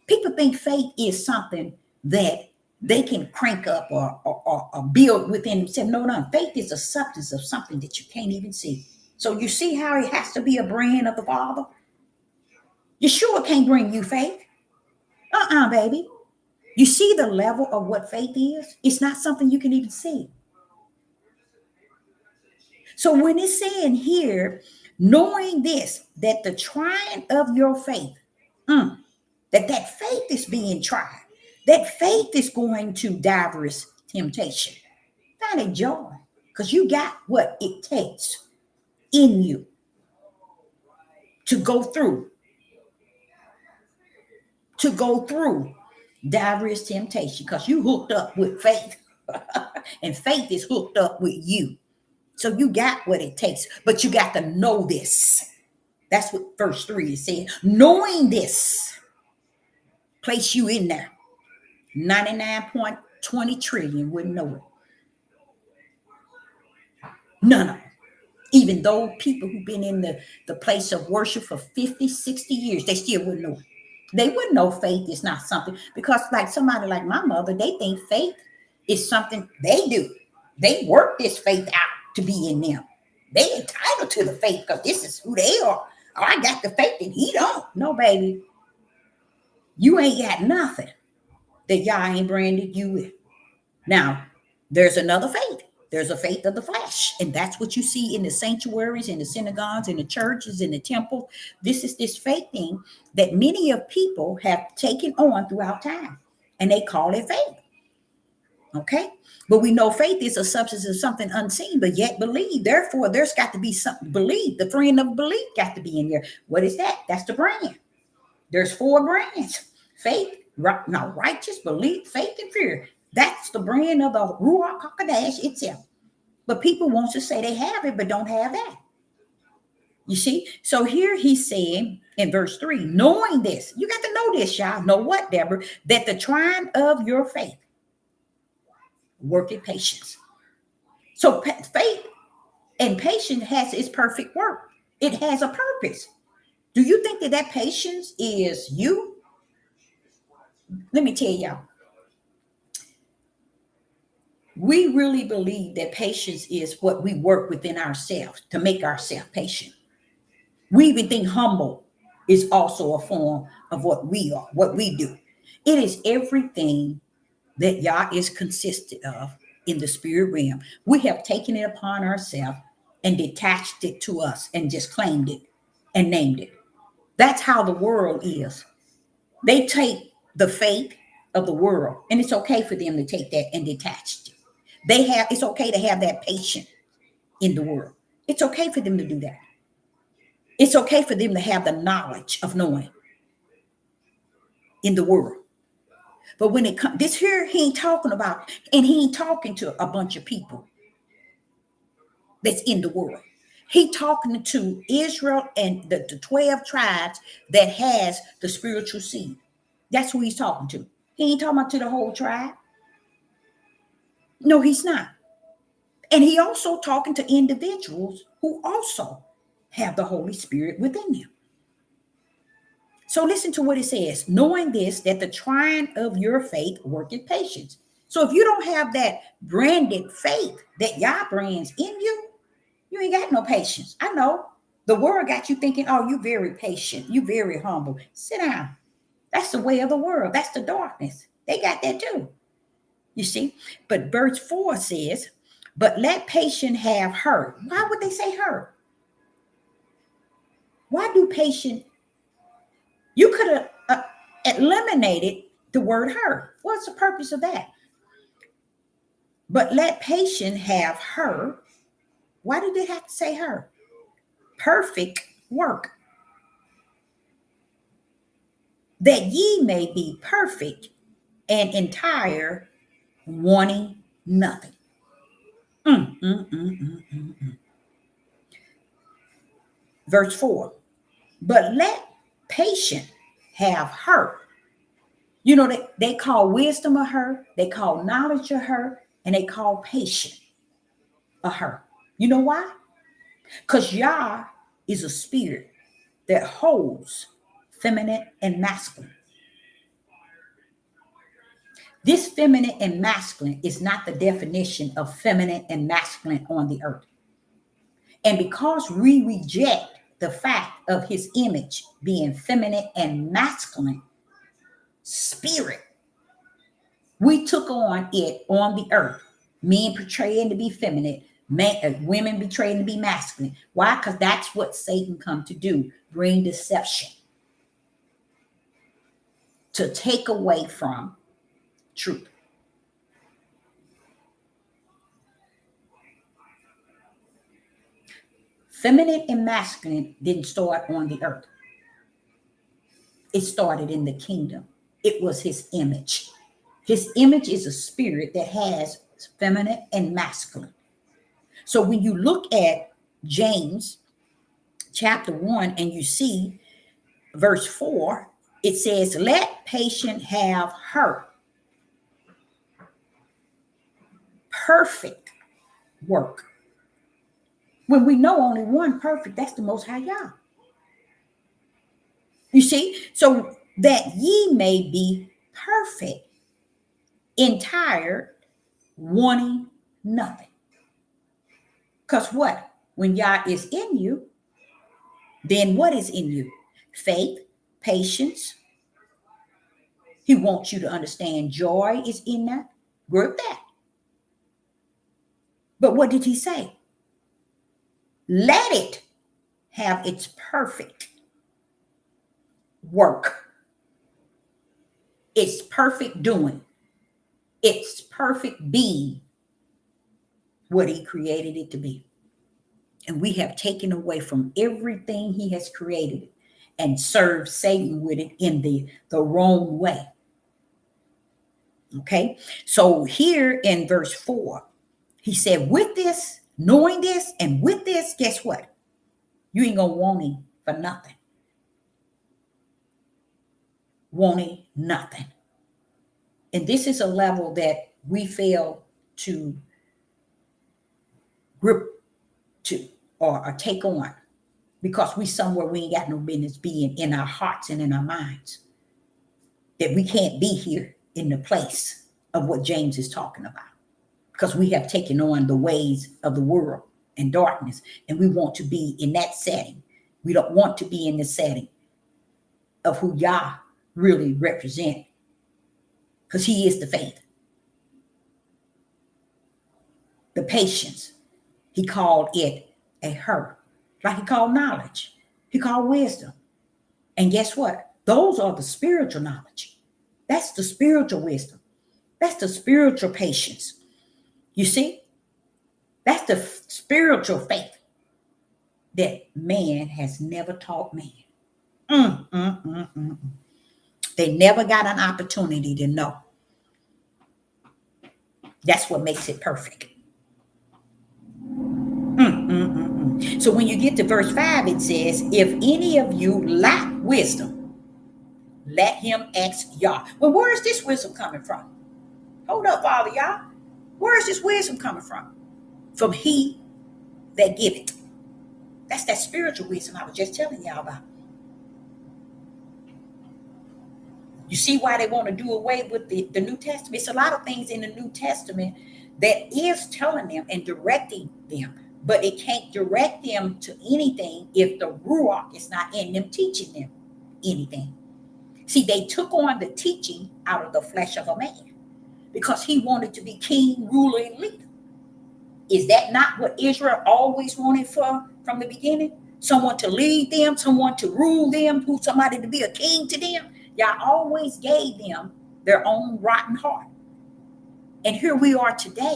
People think faith is something that they can crank up or build within themselves. No. Faith is a substance of something that you can't even see. So you see how it has to be a brand of the Father? Yeshua can't bring you faith. Baby. You see the level of what faith is? It's not something you can even see. So when it's saying here, knowing this, that the trying of your faith, that faith is being tried, that faith is going to diverse temptation. Find a joy, because you got what it takes in you to go through diverse temptation, because you hooked up with faith and faith is hooked up with you. So you got what it takes, but you got to know this. That's what verse 3 is saying. Knowing this, place you in there. 99.20 trillion wouldn't know it. None of them. Even though people who've been in the place of worship for 50, 60 years, they still wouldn't know it. They wouldn't know faith is not something, because like somebody like my mother, they think faith is something they do. They work this faith out to be in them. They entitled to the faith because this is who they are. Oh, I got the faith and he don't. No, baby. You ain't got nothing that y'all ain't branded you with. Now, there's another faith. There's a faith of the flesh. And that's what you see in the sanctuaries, in the synagogues, in the churches, in the temple. This is this faith thing that many of people have taken on throughout time. And they call it faith. Okay? But we know faith is a substance of something unseen, but yet believe. Therefore, there's got to be something. Believe. The friend of belief got to be in there. What is that? That's the brand. There's 4 brands. Faith, righteous, belief, faith, and fear. That's the brand of the Ruach HaKodesh itself. But people want to say they have it, but don't have that. You see? So here he's saying in verse 3, knowing this. You got to know this, y'all. Know what, Deborah? That the trying of your faith worketh patience. So faith and patience has its perfect work. It has a purpose. Do you think that patience is you? Let me tell y'all. We really believe that patience is what we work within ourselves to make ourselves patient. We even think humble is also a form of what we are, what we do. It is everything that Yah is consisted of in the spirit realm. We have taken it upon ourselves and detached it to us and just claimed it and named it. That's how the world is. They take the faith of the world, and it's okay for them to take that and detach it. It's okay to have that patience in the world. It's okay for them to do that. It's okay for them to have the knowledge of knowing in the world. But when it comes, this here, he ain't talking about, and he ain't talking to a bunch of people that's in the world. He talking to Israel and the 12 tribes that has the spiritual seed. That's who he's talking to. He ain't talking about to the whole tribe. No, he's not. And he also talking to individuals who also have the Holy Spirit within them. So listen to what it says. Knowing this, that the trying of your faith worketh patience. So if you don't have that branded faith that Yah brands in you, you ain't got no patience. I know. The world got you thinking, oh, you very patient. You very humble. Sit down. That's the way of the world. That's the darkness. They got that too. You see? But verse 4 says, but let patience have her. Why would they say her? Why do patient? You could have eliminated the word her. What's the purpose of that? But let patience have her. Why did they have to say her? Perfect work. That ye may be perfect and entire, wanting nothing. Verse 4. But let patience have her. You know, they call wisdom of her, they call knowledge of her, and they call patience of her. You know why? Because Yah is a spirit that holds feminine and masculine. This feminine and masculine is not the definition of feminine and masculine on the earth. And because we reject the fact of his image being feminine and masculine spirit, we took on it on the earth. Men portraying to be feminine, women portraying to be masculine. Why? Because that's what Satan come to do, bring deception, to take away from truth. Feminine and masculine didn't start on the earth. It started in the kingdom. It was his image. His image is a spirit that has feminine and masculine. So when you look at James chapter 1 and you see verse 4, it says, let patience have her perfect work. When we know only one perfect, that's the Most High Yah. You see, so that ye may be perfect, entire, wanting nothing. Because what? When Yah is in you, then what is in you? Faith, patience. He wants you to understand joy is in that. Grip that. But what did he say? Let it have its perfect work. Its perfect doing. Its perfect being what he created it to be. And we have taken away from everything he has created and served Satan with it in the wrong way. Okay, so here in verse 4, he said, with this, knowing this, and with this, guess what? You ain't gonna want him for nothing. Wanting nothing. And this is a level that we fail to grip to or take on, because we somewhere we ain't got no business being in our hearts and in our minds, that we can't be here in the place of what James is talking about, because we have taken on the ways of the world and darkness, and we want to be in that setting. We don't want to be in the setting of who Yah really represent, because he is the faith, the patience. He called it a her, like he called knowledge. He called wisdom. And guess what? Those are the spiritual knowledge. That's the spiritual wisdom. That's the spiritual patience. You see? That's the spiritual faith that man has never taught man. They never got an opportunity to know. That's what makes it perfect. So when you get to verse 5, it says, if any of you lack wisdom, let him ask Yah. Well, where is this wisdom coming from? Hold up, Father Yah. Where is this wisdom coming from? From he that giveth. That's that spiritual wisdom I was just telling y'all about. You see why they want to do away with the New Testament? It's a lot of things in the New Testament that is telling them and directing them, but it can't direct them to anything if the Ruach is not in them teaching them anything. See, they took on the teaching out of the flesh of a man because he wanted to be king, ruler, and leader. Is that not what Israel always wanted from the beginning? Someone to lead them, someone to rule them, somebody to be a king to them. Y'all always gave them their own rotten heart. And here we are today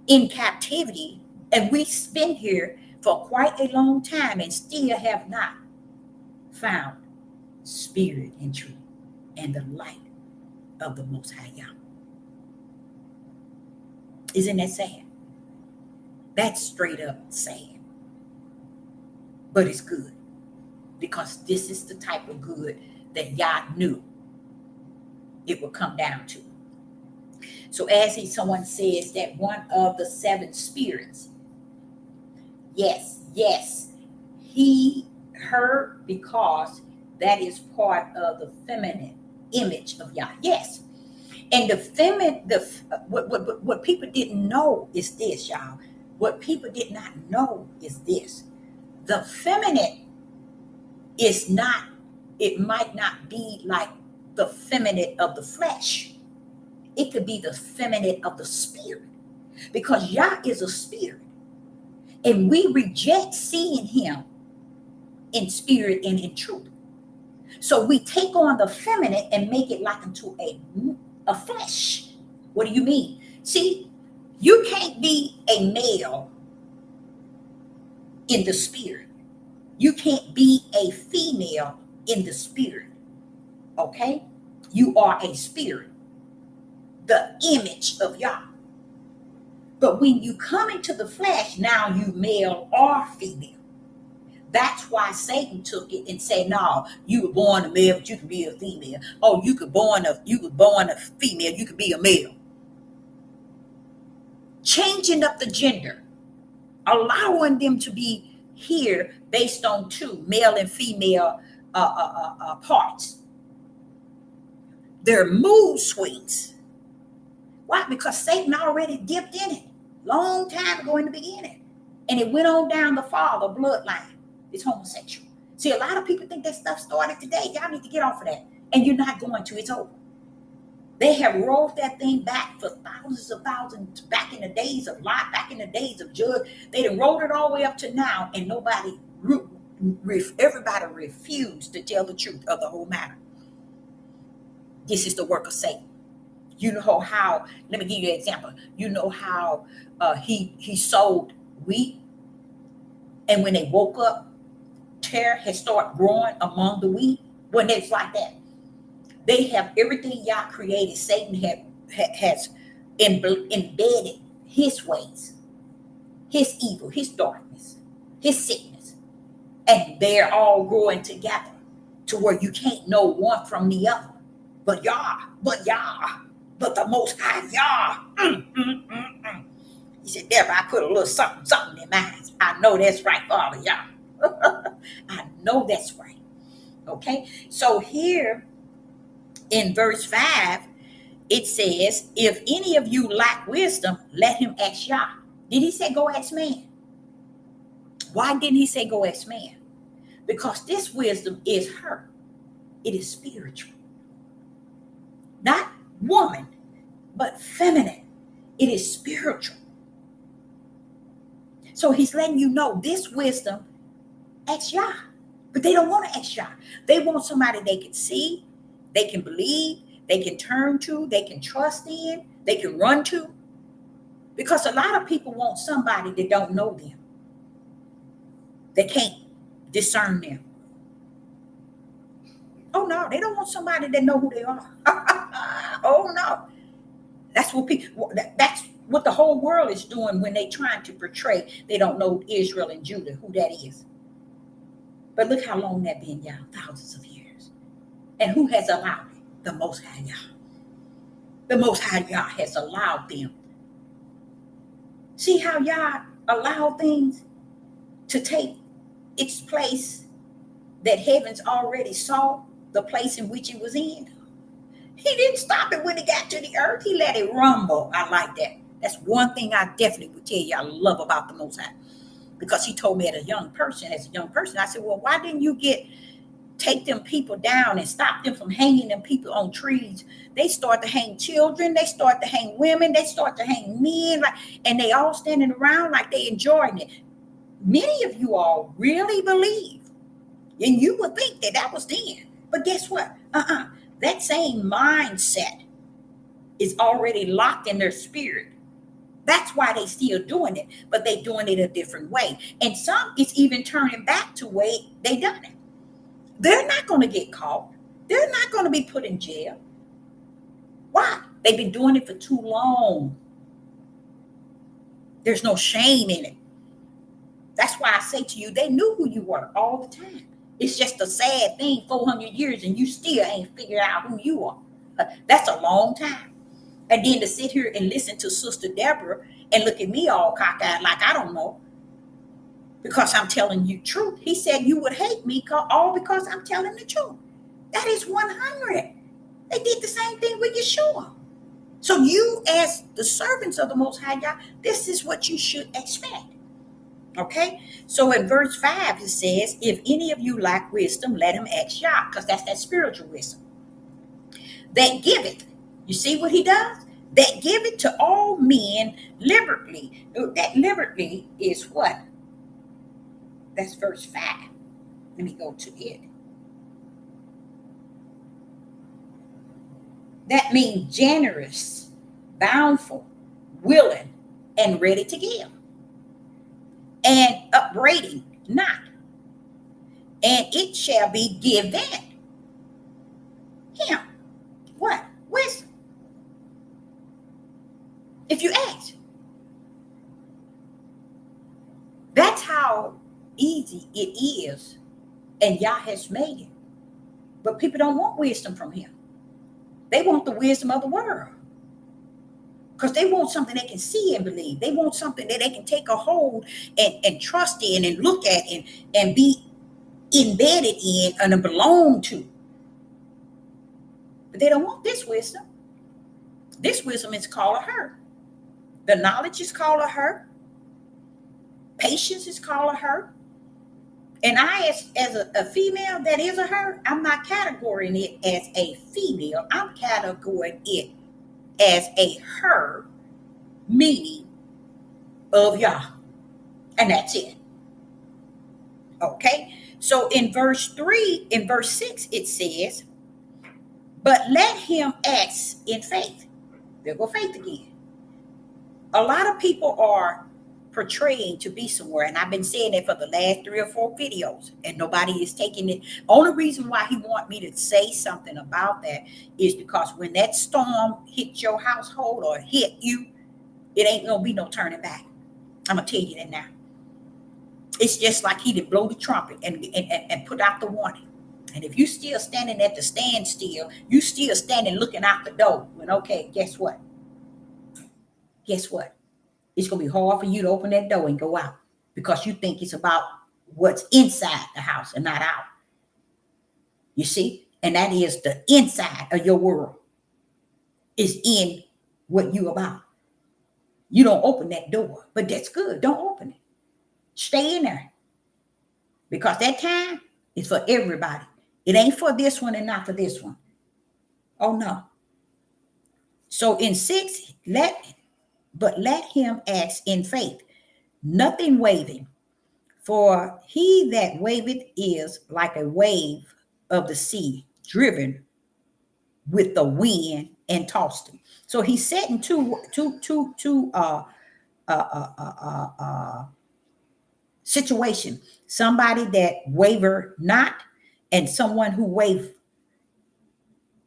in captivity, and we've been here for quite a long time and still have not found spirit and truth and the light of the Most High Yah. Isn't that sad? That's straight up sad. But it's good, because this is the type of good that Yah knew it would come down to. So as someone says that one of the 7 spirits, yes, he heard, because that is part of the feminine image of Yah. Yes. And the feminine, what people didn't know is this, y'all. What people did not know is this. The feminine is not, it might not be like the feminine of the flesh. It could be the feminine of the spirit, because Yah is a spirit, and we reject seeing him in spirit and in truth. So we take on the feminine and make it like unto a flesh. What do you mean? See, you can't be a male in the spirit. You can't be a female in the spirit. Okay? You are a spirit, the image of Yah. But when you come into the flesh, now you male or female. That's why Satan took it and said, no, you were born a male, but you can be a female. Oh, you were born a female, you could be a male. Changing up the gender, allowing them to be here based on 2 male and female parts. Their mood swings. Why? Because Satan already dipped in it long time ago in the beginning. And it went on down the father bloodline. It's homosexual. See, a lot of people think that stuff started today. Y'all need to get off of that. And you're not going to. It's over. They have rolled that thing back for thousands, back in the days of Lot, back in the days of Judge. They done rolled it all the way up to now, and everybody refused to tell the truth of the whole matter. This is the work of Satan. You know how, let me give you an example. You know how he sowed wheat, and when they woke up, terror had started growing among the wheat. When it's like that, they have everything Yah created. Satan has embedded his ways, his evil, his darkness, his sickness, and they're all growing together to where you can't know one from the other. But Yah, but the Most High Yah. He said, Deborah, I put a little something in mine. I know that's right, Father Yah. I know that's right. Okay, so here in verse 5, it says, if any of you lack wisdom, let him ask Yah. Did he say go ask man? Why didn't he say go ask man? Because this wisdom is her. It is spiritual. Not woman, but feminine. It is spiritual. So he's letting you know this wisdom, ask Yah. But they don't want to ask Yah. They want somebody they can see, they can believe, they can turn to, they can trust in, they can run to. Because a lot of people want somebody that don't know them. They can't discern them. Oh no, they don't want somebody that know who they are. Oh no. That's what the whole world is doing when they trying to portray they don't know Israel and Judah, who that is. But look how long that been, y'all, thousands of years. And who has allowed it? The Most High Yah. The Most High Yah has allowed them. See how Yah allowed things to take its place that heavens already saw the place in which it was in. He didn't stop it when it got to the earth. He let it rumble. I like that. That's one thing I definitely would tell you I love about the Most High. Because he told me as a young person, I said, well, why didn't you take them people down and stop them from hanging them people on trees? They start to hang children, they start to hang women, they start to hang men, and they all standing around like they enjoying it. Many of you all really believe, and you would think that was then. But guess what? That same mindset is already locked in their spirit. That's why they still doing it, but they doing it a different way. And some, it's even turning back to way they done it. They're not going to get caught. They're not going to be put in jail. Why? They've been doing it for too long. There's no shame in it. That's why I say to you, they knew who you were all the time. It's just a sad thing, 400 years, and you still ain't figured out who you are. That's a long time. And then to sit here and listen to Sister Deborah and look at me all cockeyed like I don't know, because I'm telling you truth. He said you would hate me all because I'm telling the truth. That is 100. They did the same thing with Yeshua. So you, as the servants of the Most High God, this is what you should expect. Okay? So in verse 5, it says, if any of you lack wisdom, let him ask Yah, because that's that spiritual wisdom. That give it. You see what he does? That give it to all men liberally. That liberally is what? That's verse 5. Let me go to it. That means generous, bountiful, willing, and ready to give. And upbraiding not. And it shall be given him. What? Wisdom. If you ask. That's how easy it is. And Yah has made it. But people don't want wisdom from him. They want the wisdom of the world. Because they want something they can see and believe. They want something that they can take a hold and trust in and look at and be embedded in and belong to. But they don't want this wisdom. This wisdom is called a her. The knowledge is called a her. Patience is called a her. And I, as a female that is a her, I'm not categorizing it as a female. I'm categorizing it as a her, meaning of Yah. And that's it. Okay? So in verse 6, it says, but let him ask in faith. There go faith again. A lot of people are portraying to be somewhere, and I've been saying it for the last 3 or 4 videos, and nobody is taking it. Only reason why he want me to say something about that is because when that storm hit your household or hit you, it ain't gonna be no turning back. I'm gonna tell you that now. It's just like he did blow the trumpet and put out the warning. And if you still standing at the standstill, you still standing looking out the door. When okay, guess what? Guess what? It's going to be hard for you to open that door and go out because you think it's about what's inside the house and not out. You see? And that is the inside of your world is in what you about. You don't open that door, but that's good. Don't open it. Stay in there because that time is for everybody. It ain't for this one and not for this one. Oh, no. So in 6, let him ask in faith, nothing waving. For he that waveth is like a wave of the sea, driven with the wind and tossed. So he's setting two situation. Somebody that waver not, and someone who wave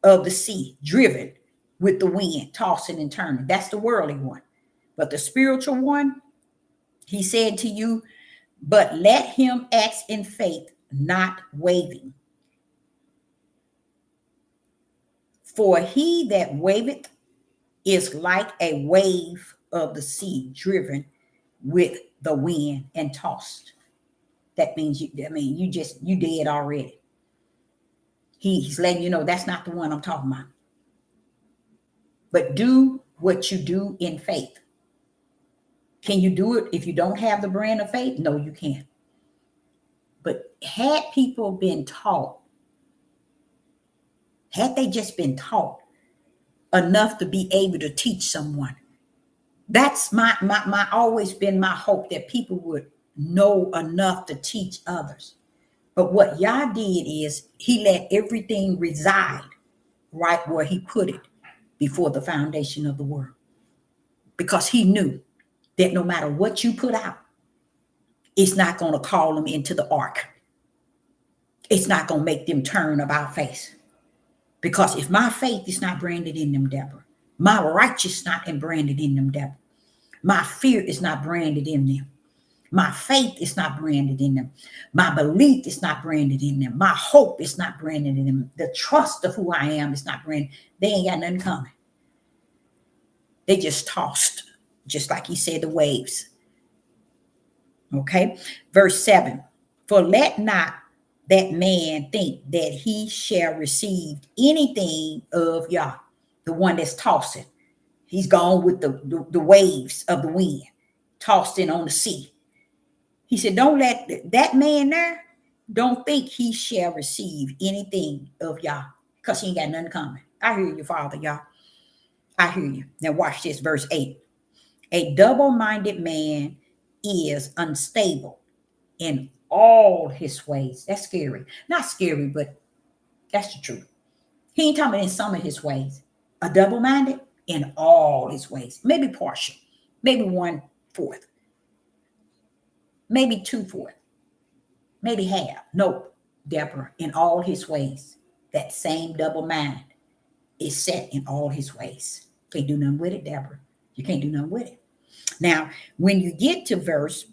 of the sea, driven with the wind, tossing and turning. That's the worldly one. But the spiritual one, he said to you, but let him act in faith, not waving. For he that waveth is like a wave of the sea, driven with the wind and tossed. That means you dead already. He's letting you know that's not the one I'm talking about. But do what you do in faith. Can you do it if you don't have the brand of faith? No, you can't. But had people been taught, had they just been taught enough to be able to teach someone, that's my always been my hope, that people would know enough to teach others. But what Yah did is he let everything reside right where he put it before the foundation of the world. Because he knew that no matter what you put out, it's not going to call them into the ark. It's not going to make them turn about face. Because if my faith is not branded in them, Deborah, my righteousness not branded in them, Deborah, my fear is not branded in them, my faith is not branded in them, my belief is not branded in them, my hope is not branded in them, the trust of who I am is not branded, they ain't got nothing coming. They just tossed, just like he said, the waves. Okay, verse 7. For let not that man think that he shall receive anything of Yah, the one that's tossing. He's gone with the waves of the wind, tossed in on the sea. He said, don't let that man there, don't think he shall receive anything of Yah, because he ain't got nothing coming. I hear you, Father, Yah. I hear you. Now watch this, verse 8. A double-minded man is unstable in all his ways. That's scary. Not scary, but that's the truth. He ain't talking about in some of his ways. A double-minded in all his ways. Maybe partial. Maybe 1/4. Maybe 2/4. Maybe half. Nope, Deborah, in all his ways. That same double mind is set in all his ways. Can't do nothing with it, Deborah. You can't do nothing with it. Now, when you get to verse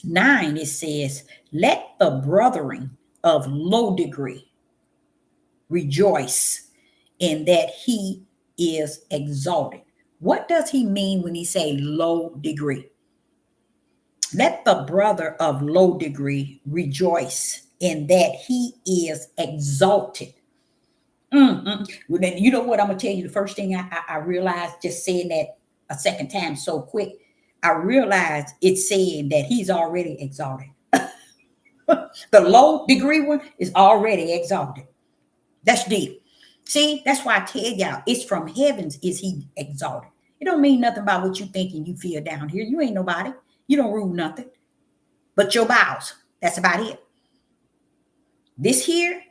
9, it says, let the brethren of low degree rejoice in that he is exalted. What does he mean when he say low degree? Let the brother of low degree rejoice in that he is exalted. Well, then, you know what I'm going to tell you? The first thing I realized, just saying that a second time so quick, I realized it's saying that he's already exalted. The low degree one is already exalted. That's deep. See, that's why I tell y'all, it's from heavens is he exalted. It don't mean nothing about what you think and you feel down here. You ain't nobody. You don't rule nothing but your bowels. That's about it. This here,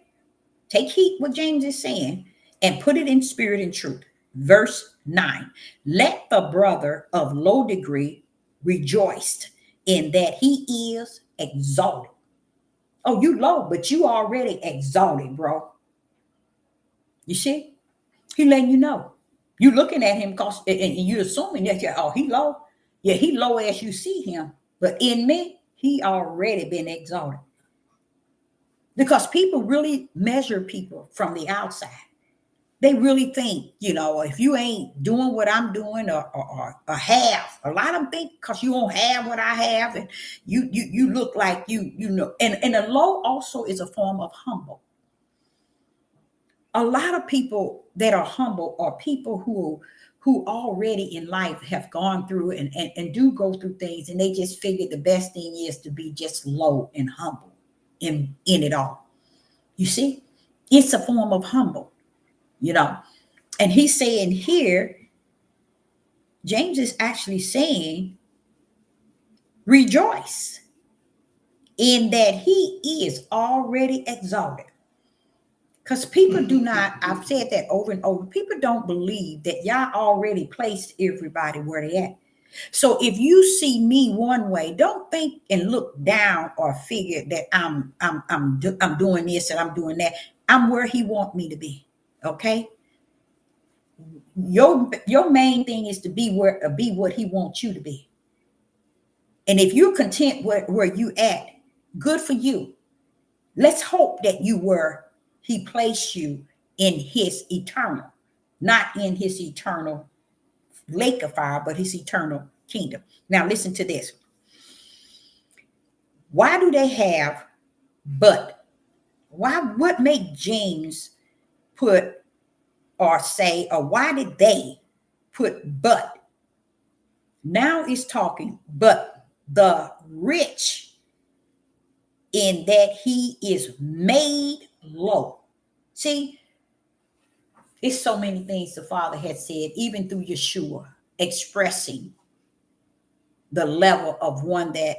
take heed what James is saying and put it in spirit and truth. Verse 9, let the brother of low degree rejoice in that he is exalted. Oh, you low, but you already exalted, bro. You see? He letting you know. You looking at him because, and you assuming that he low. Yeah, he low as you see him. But in me, he already been exalted. Because people really measure people from the outside. They really think, if you ain't doing what I'm doing or have, a lot of them think because you don't have what I have, and you look like you know. And the low also is a form of humble. A lot of people that are humble are people who already in life have gone through and do go through things, and they just figure the best thing is to be just low and humble in it all. You see, it's a form of humble. And he's saying here, James is actually saying, rejoice in that he is already exalted. Because people do not, I've said that over and over, people don't believe that Yah already placed everybody where they at. So if you see me one way, don't think and look down or figure that I'm doing this and I'm doing that. I'm where he wants me to be. Okay. Your main thing is to be what he wants you to be. And if you're content where you at, good for you. Let's hope that he placed you in his eternal, not in his eternal lake of fire, but his eternal kingdom. Now listen to this. Why do they have but what made James put or say, or why did they put but? Now it's talking, but the rich in that he is made low. See, it's so many things the Father had said, even through Yeshua, expressing the level of one that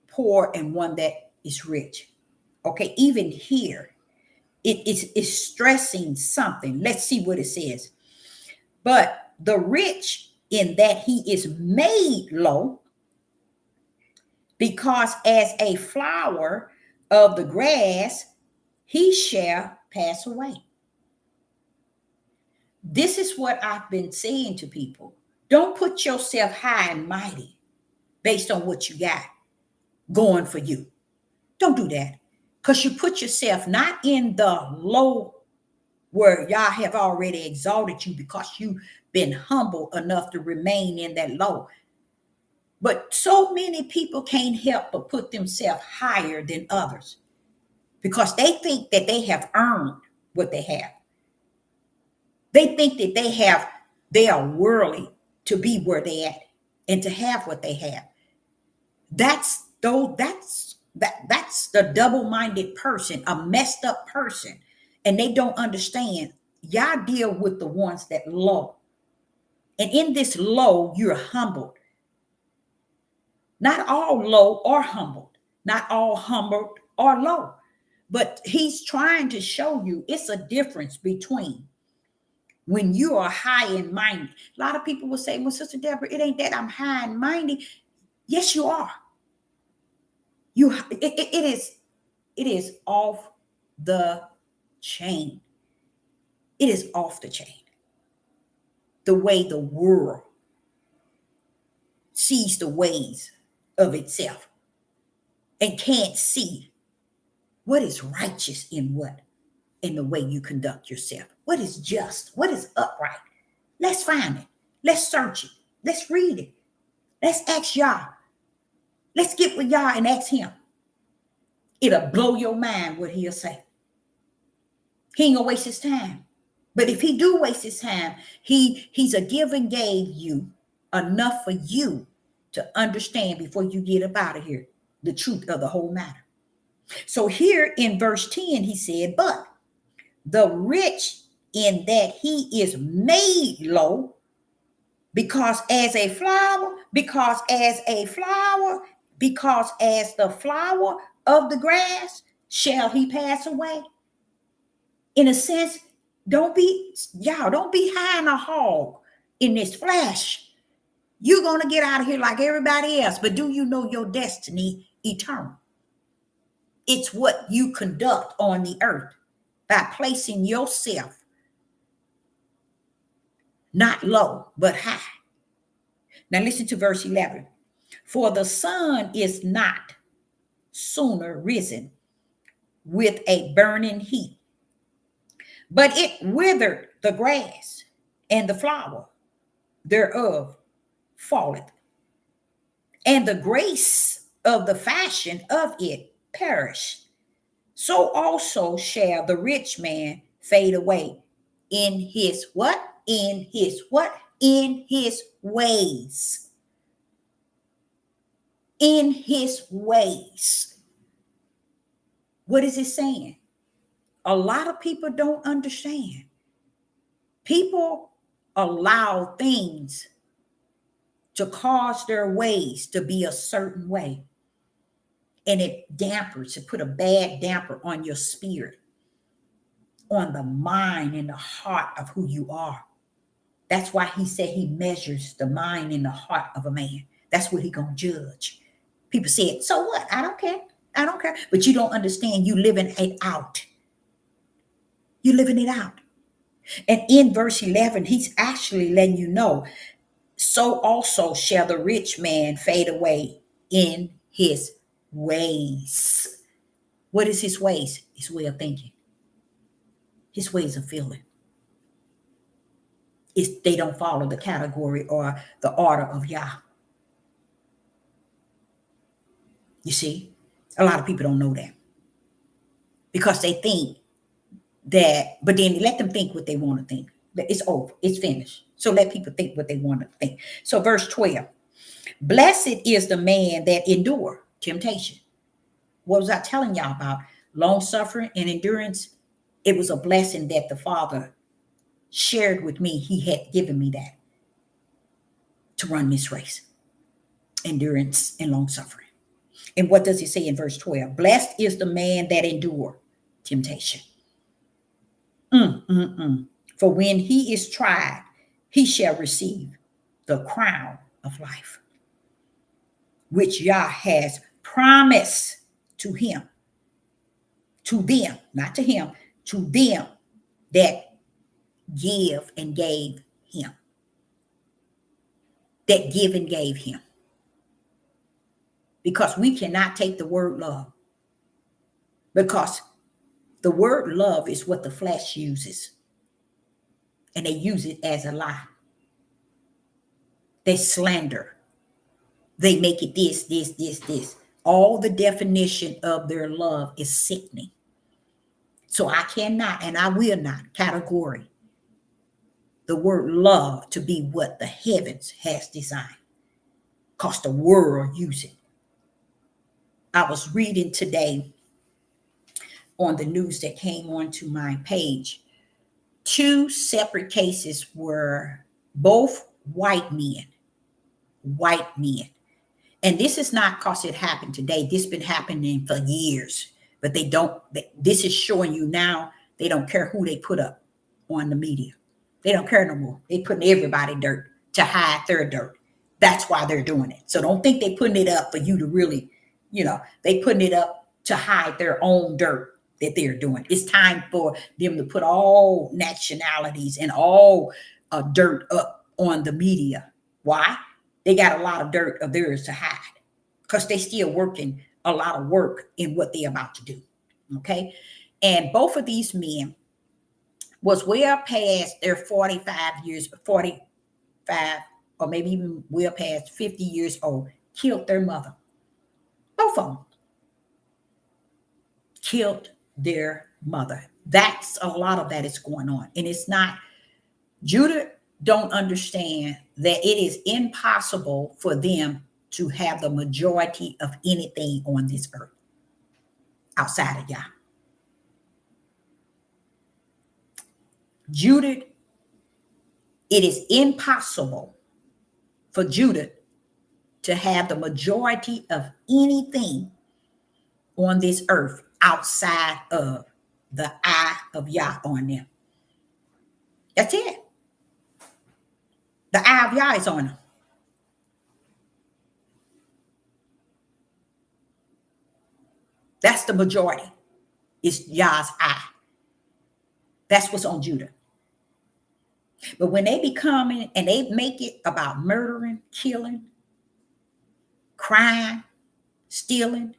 poor and one that is rich. Okay, even here, it is stressing something. Let's see what it says. But the rich in that he is made low, because as a flower of the grass, he shall pass away. This is what I've been saying to people. Don't put yourself high and mighty based on what you got going for you. Don't do that. Because you put yourself not in the low where Yah have already exalted you because you've been humble enough to remain in that low. But so many people can't help but put themselves higher than others because they think that they have earned what they have. They think that they are worthy to be where they at and to have what they have. That's the double-minded person, a messed up person, and they don't understand. Y'all deal with the ones that low, and in this low, you're humbled. Not all low are humbled, not all humbled are low, but he's trying to show you it's a difference between when you are high and mighty. A lot of people will say, well, Sister Deborah, it ain't that I'm high and mighty. Yes, you are. It is off the chain. It is off the chain. The way the world sees the ways of itself and can't see what is righteous in the way you conduct yourself. What is just? What is upright? Let's find it. Let's search it. Let's read it. Let's ask Yah. Let's get with Yah and ask him. It'll blow your mind what he'll say. He ain't gonna waste his time. But if he do waste his time, he's a give and gave you enough for you to understand before you get up out of here the truth of the whole matter. So here in verse 10, he said, but the rich in that he is made low, because as the flower of the grass shall he pass away. In a sense, don't be high in a hog in this flesh. You're going to get out of here like everybody else, but do you know your destiny eternal? It's what you conduct on the earth by placing yourself not low, but high. Now listen to verse 11. For the sun is not sooner risen with a burning heat, but it withered the grass, and the flower thereof falleth, and the grace of the fashion of it perished. So also shall the rich man fade away in his what? In his what? In his ways. In his ways. What is it saying? A lot of people don't understand. People allow things to cause their ways to be a certain way. And it put a bad damper on your spirit, on the mind and the heart of who you are. That's why he said he measures the mind and the heart of a man. That's what he's going to judge. People say, so what? I don't care. I don't care. But you don't understand. You living it out. You're living it out. And in verse 11, he's actually letting you know, so also shall the rich man fade away in his ways. What is his ways? His way of thinking. His ways of feeling. They don't follow the category or the order of Yah. You see, a lot of people don't know that. because they think that, but then let them think what they want to think. It's over. It's finished. So let people think what they want to think. So verse 12, blessed is the man that endure temptation. What was I telling y'all about? Long suffering and endurance. It was a blessing that the Father shared with me. He had given me that to run this race. Endurance and long suffering. And what does he say in verse 12? Blessed is the man that endure temptation. For when he is tried, he shall receive the crown of life, which Yah has promised to him, to them, not to him, to them that give and gave him, that give and gave him. Because we cannot take the word love, because the word love is what the flesh uses, and they use it as a lie. They slander. They make it this. All the definition of their love is sickening. So I cannot and I will not category the word love to be what the heavens has designed, because the world use it. I was reading today on the news that came onto my page. 2 separate cases were both white men. And this is not because it happened today. This has been happening for years. But this is showing you now they don't care who they put up on the media. They don't care no more. They putting everybody dirt to hide their dirt. That's why they're doing it. So don't think they putting it up for you to really, they putting it up to hide their own dirt that they're doing. It's time for them to put all nationalities and all dirt up on the media. Why? They got a lot of dirt of theirs to hide, because they still working a lot of work in what they're about to do. Okay. And both of these men was well past their 45 years, 45, or maybe even well past 50 years old, killed their mother. Both of them killed their mother. That's a lot of that is going on. And it's not, Judah don't understand that it is impossible for them to have the majority of anything on this earth outside of Yah. Judah, it is impossible for Judah to have the majority of anything on this earth outside of the eye of Yah on them. That's it. The eye of Yah is on them. That's the majority. It's Yah's eye. That's what's on Judah. But when they become and they make it about murdering, killing, crime, stealing,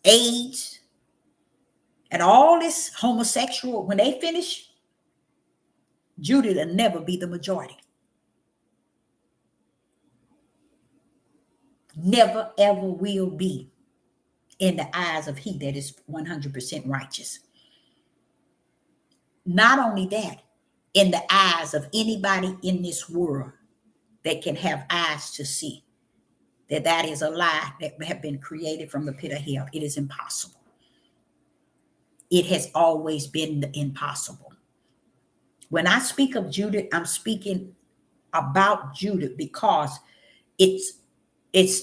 AIDS, and all this homosexual, when they finish, Judah will never be the majority. Never, ever will be in the eyes of he that is 100% righteous. Not only that, in the eyes of anybody in this world that can have eyes to see, that is a lie that have been created from the pit of hell. It is impossible. It has always been impossible. When I speak of Judah, I'm speaking about Judah because it's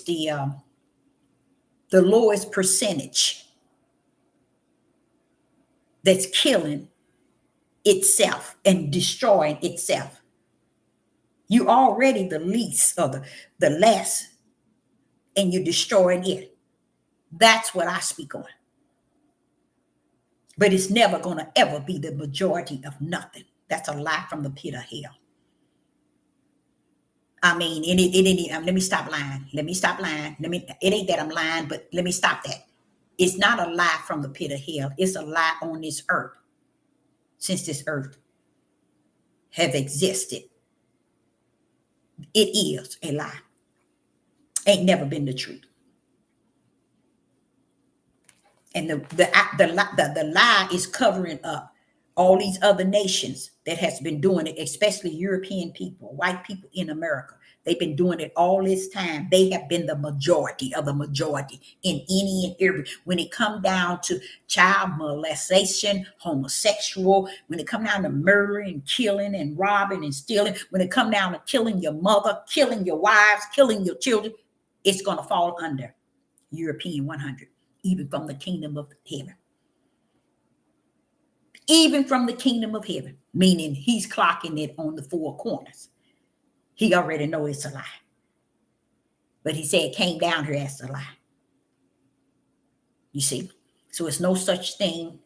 the lowest percentage that's killing itself and destroying itself. You already the least or the less, and you're destroying it. That's what I speak on. But it's never going to ever be the majority of nothing. That's a lie from the pit of hell. I mean, let me stop lying. It ain't that I'm lying, but let me stop that. It's not a lie from the pit of hell. It's a lie on this earth. Since this earth have existed, it is a lie. Ain't never been the truth. And the lie is covering up all these other nations that has been doing it, especially European people, white people in America. They've been doing it all this time. They have been the majority of the majority in any and every. When it come down to child molestation, homosexual, when it come down to murdering, killing, and robbing and stealing, when it come down to killing your mother, killing your wives, killing your children, it's going to fall under European 100, even from the kingdom of heaven. Even from the kingdom of heaven, meaning he's clocking it on the four corners. He already knows it's a lie. But he said it came down here as a lie. You see? So it's no such thing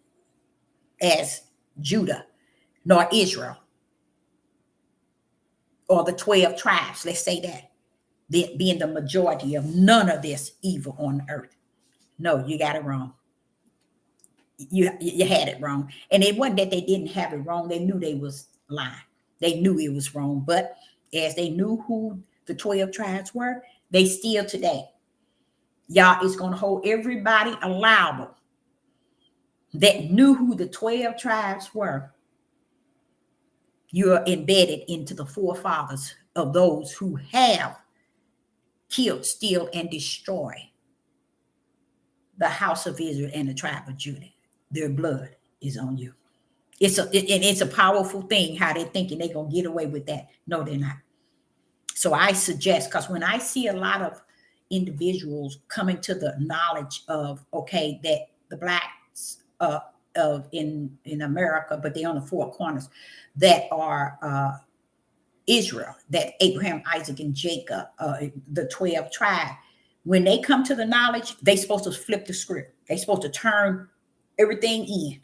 as Judah, nor Israel, or the 12 tribes, let's say that, being the majority of none of this evil on earth. No, you got it wrong. You had it wrong. And it wasn't that they didn't have it wrong. They knew they was lying. They knew it was wrong. But as they knew who the 12 tribes were, they still today, y'all is going to hold everybody allowable that knew who the 12 tribes were. You're embedded into the forefathers of those who have killed, steal, and destroy the house of Israel and the tribe of Judah. Their blood is on you. It's a powerful thing how they're thinking they're going to get away with that. No, they're not. So I suggest, because when I see a lot of individuals coming to the knowledge of, okay, that the blacks in America, but they're on the four corners, that are Israel, that Abraham, Isaac, and Jacob, the 12 tribes, when they come to the knowledge, they're supposed to flip the script. They're supposed to turn everything in.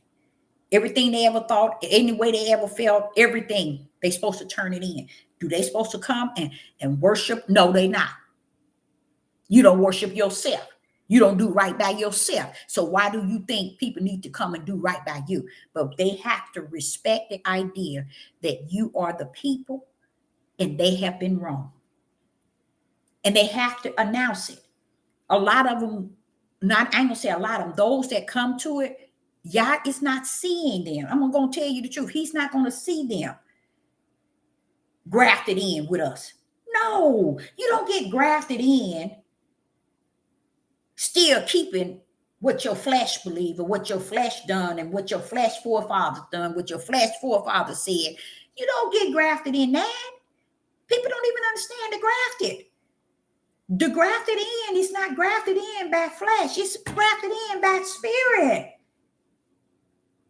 Everything they ever thought, any way they ever felt, everything, they're supposed to turn it in. Do they supposed to come and worship? No, they not. You don't worship yourself. You don't do right by yourself. So why do you think people need to come and do right by you? But they have to respect the idea that you are the people and they have been wrong. And they have to announce it. A lot of them, I ain't gonna say a lot of them, those that come to it, Yah is not seeing them. I'm going to tell you the truth. He's not going to see them grafted in with us. No, you don't get grafted in still keeping what your flesh believe or what your flesh done and what your flesh forefathers done, what your flesh forefathers said. You don't get grafted in that. People don't even understand the grafted. The grafted in is not grafted in by flesh. It's grafted in by spirit.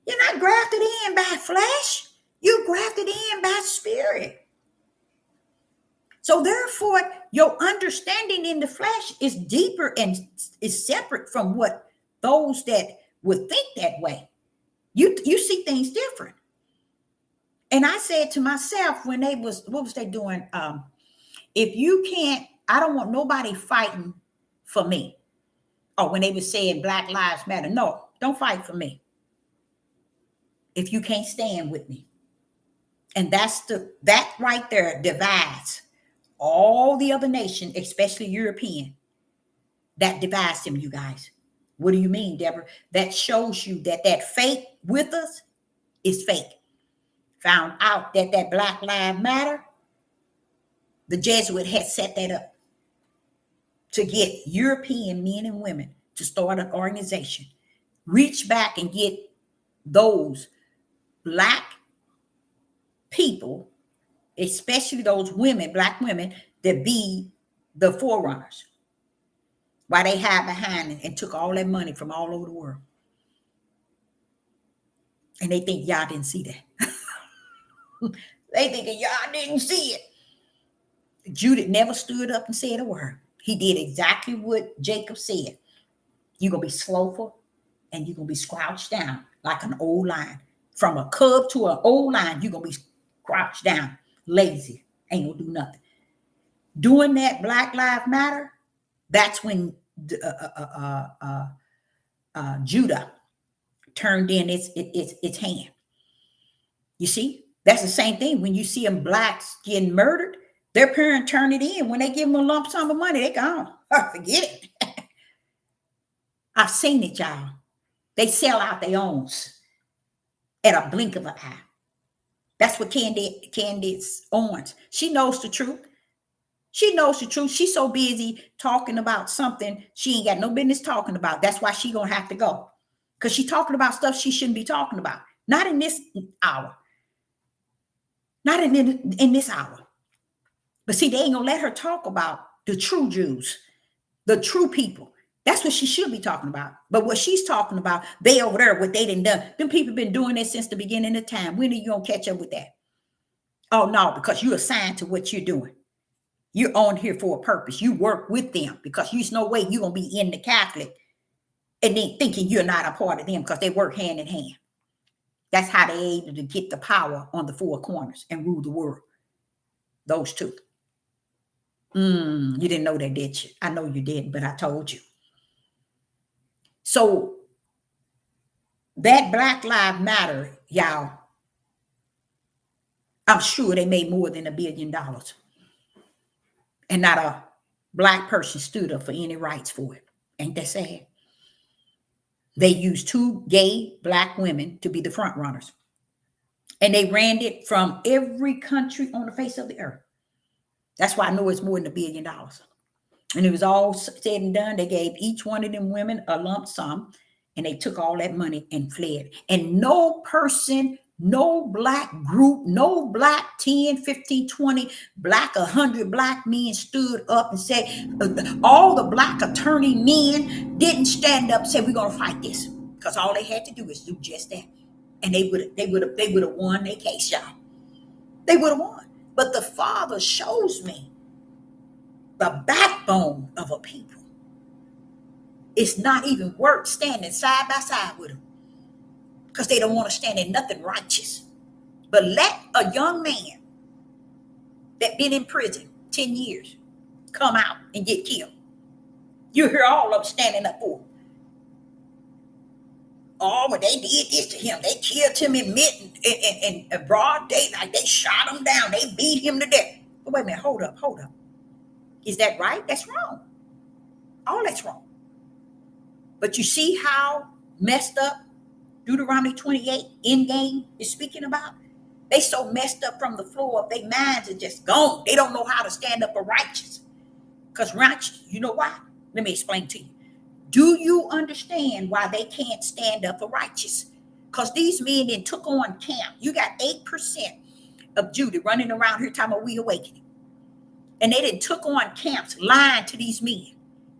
You're not grafted in by flesh. You're grafted in by spirit. So therefore, your understanding in the flesh is deeper and is separate from what those that would think that way. You see things different. And I said to myself when they was, what was they doing? If you can't, I don't want nobody fighting for me. Or when they were saying Black Lives Matter, no, don't fight for me if you can't stand with me. And that right there divides all the other nations, especially European. That divides them, you guys. What do you mean, Deborah? That shows you that faith with us is fake. Found out that Black Lives Matter, the Jesuit had set that up to get European men and women to start an organization, reach back and get those Black people, especially those women, Black women, that be the forerunners, while they hide behind it and took all that money from all over the world. And they think y'all didn't see that. They think y'all didn't see it. Judah never stood up and said a word. He did exactly what Jacob said. You're going to be slowful and you're going to be crouched down like an old lion. From a cub to an old lion, you're going to be crouched down, lazy, ain't going to do nothing. Doing that Black Lives Matter, that's when Judah turned in its hand. You see, that's the same thing. When you see them blacks getting murdered, their parent turn it in. When they give them a lump sum of money, they gone. Forget it. I've seen it, y'all. They sell out their own at a blink of an eye. That's what Candace Owens. She knows the truth. She knows the truth. She's so busy talking about something she ain't got no business talking about. That's why she gonna have to go. Because she's talking about stuff she shouldn't be talking about. Not in this hour. Not in this hour. But see, they ain't gonna let her talk about the true Jews, the true people. That's what she should be talking about. But what she's talking about, they over there, what they done done. Them people been doing this since the beginning of time. When are you gonna catch up with that? Oh no, because you're assigned to what you're doing. You're on here for a purpose. You work with them because there's no way you're gonna be in the Catholic and then thinking you're not a part of them because they work hand in hand. That's how they're able to get the power on the four corners and rule the world. Those two. You didn't know that, did you? I know you didn't, but I told you. So that Black Lives Matter, y'all, I'm sure they made more than $1 billion. And not a black person stood up for any rights for it. Ain't that sad? They used 2 gay black women to be the front runners. And they ran it from every country on the face of the earth. That's why I know it's more than $1 billion. And it was all said and done. They gave each one of them women a lump sum, and they took all that money and fled. And no person, no black group, no black 10, 15, 20, black 100 black men stood up and said, all the black attorney men didn't stand up and say, we're going to fight this. Because all they had to do is do just that. And they would have won their case, y'all. They would have won. But the Father shows me the backbone of a people. It's not even worth standing side by side with them because they don't want to stand in nothing righteous. But let a young man that been in prison 10 years come out and get killed. You hear all of them standing up for him. Oh, when they did this to him, they killed him in broad daylight. They shot him down. They beat him to death. But wait a minute, hold up. Is that right? That's wrong. All that's wrong. But you see how messed up Deuteronomy 28 Endgame is speaking about? They so messed up from the floor up, their minds are just gone. They don't know how to stand up for righteous. Because righteous, you know why? Let me explain to you. Do you understand why they can't stand up for righteous? Because these men then took on camp. You got 8% of Judah running around here talking about we awakening. And they then took on camps, lying to these men,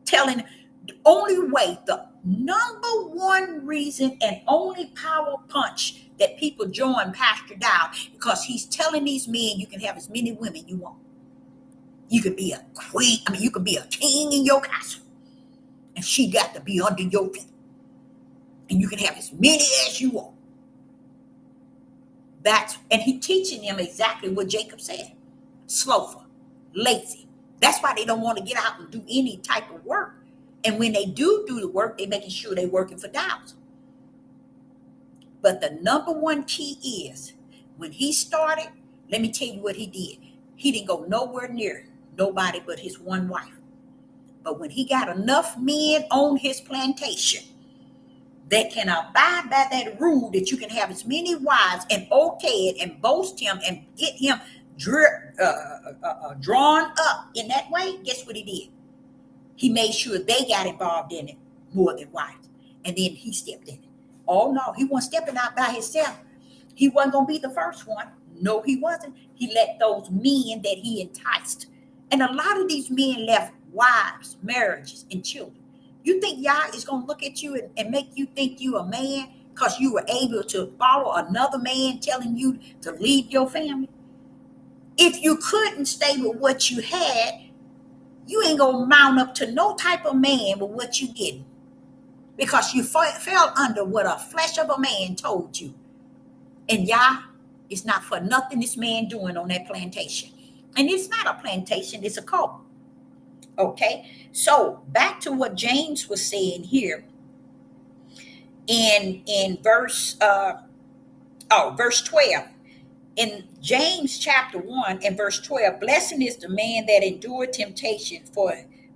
telling the only way, the number one reason and only power punch that people join Pastor Dow, because he's telling these men you can have as many women you want. You could be a queen, you could be a king in your castle. And she got to be under your feet. And you can have as many as you want. And he teaching them exactly what Jacob said. Slothful, lazy. That's why they don't want to get out and do any type of work. And when they do the work, they're making sure they're working for dollars. But the number one key is, when he started, let me tell you what he did. He didn't go nowhere near nobody but his one wife. But when he got enough men on his plantation that can abide by that rule that you can have as many wives and okay it and boast him and get him drawn up in that way, guess what he did? He made sure they got involved in it more than wives. And then he stepped in it. Oh no, he wasn't stepping out by himself. He wasn't going to be the first one. No, he wasn't. He let those men that he enticed. And a lot of these men left wives, marriages, and children. You think Yah is going to look at you and make you think you a man because you were able to follow another man telling you to leave your family? If you couldn't stay with what you had, you ain't going to mount up to no type of man with what you getting, because you fell under what a flesh of a man told you. And Yah, it's not for nothing this man doing on that plantation. And it's not a plantation, it's a cult. Okay, so back to what James was saying here in verse 12. In James chapter 1 and verse 12, blessed is the man that endureth temptation, for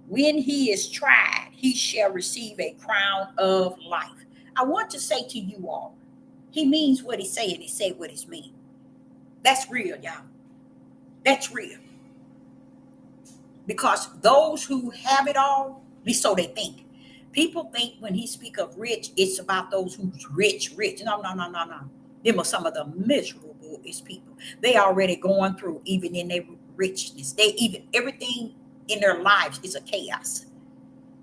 when he is tried, he shall receive a crown of life. I want to say to you all, he means what he say and he say what he mean. That's real, y'all. That's real. Because those who have it all, at least so they think. People think when he speak of rich, it's about those who's rich. No, no, no, no, no. Them are some of the miserablest people. They already going through, even in their richness. They even, everything in their lives is a chaos.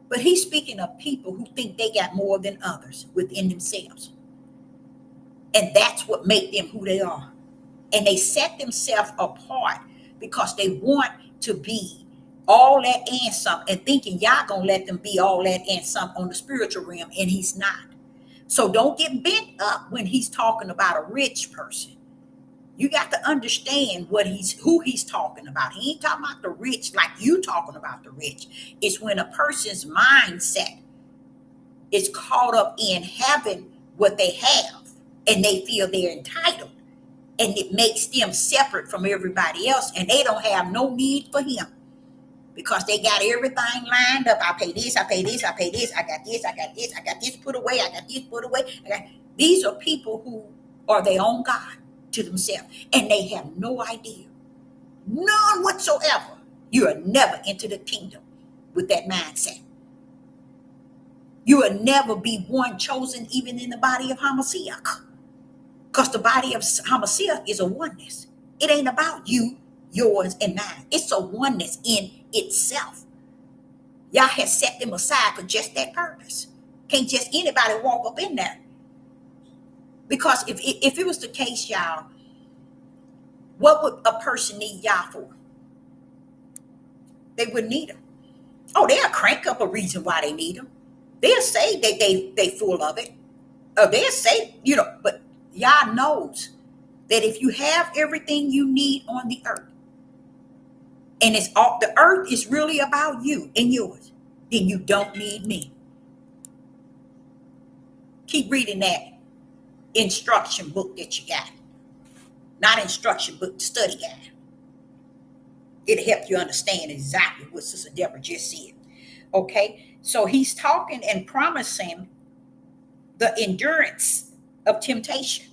But he's speaking of people who think they got more than others within themselves. And that's what make them who they are. And they set themselves apart because they want to be all that and some, and thinking y'all gonna let them be all that and some on the spiritual realm, and he's not. So don't get bent up when he's talking about a rich person. You got to understand who he's talking about. He ain't talking about the rich like you talking about the rich. It's when a person's mindset is caught up in having what they have and they feel they're entitled, and it makes them separate from everybody else, and they don't have no need for him because they got everything lined up. I pay this, I pay this, I pay this, I got this, I got this, I got this put away, I got this put away. These are people who are their own God to themselves, and they have no idea, none whatsoever. You will never enter the kingdom with that mindset. You will never be one chosen even in the body of Hamashiach, because the body of Hamashiach is a oneness. It ain't about you, yours, and mine. It's a oneness in itself. Y'all has set them aside for just that purpose. Can't just anybody walk up in there. Because if it was the case, y'all, what would a person need y'all for? They wouldn't need them. Oh, they'll crank up a reason why they need them. They'll say that they full of it. Or they'll say, but y'all knows that if you have everything you need on the earth, and it's all the earth is really about you and yours, then you don't need me. Keep reading that instruction book that you got. Not instruction book, study guide. It'll help you understand exactly what Sister Deborah just said. Okay, so he's talking and promising the endurance of temptation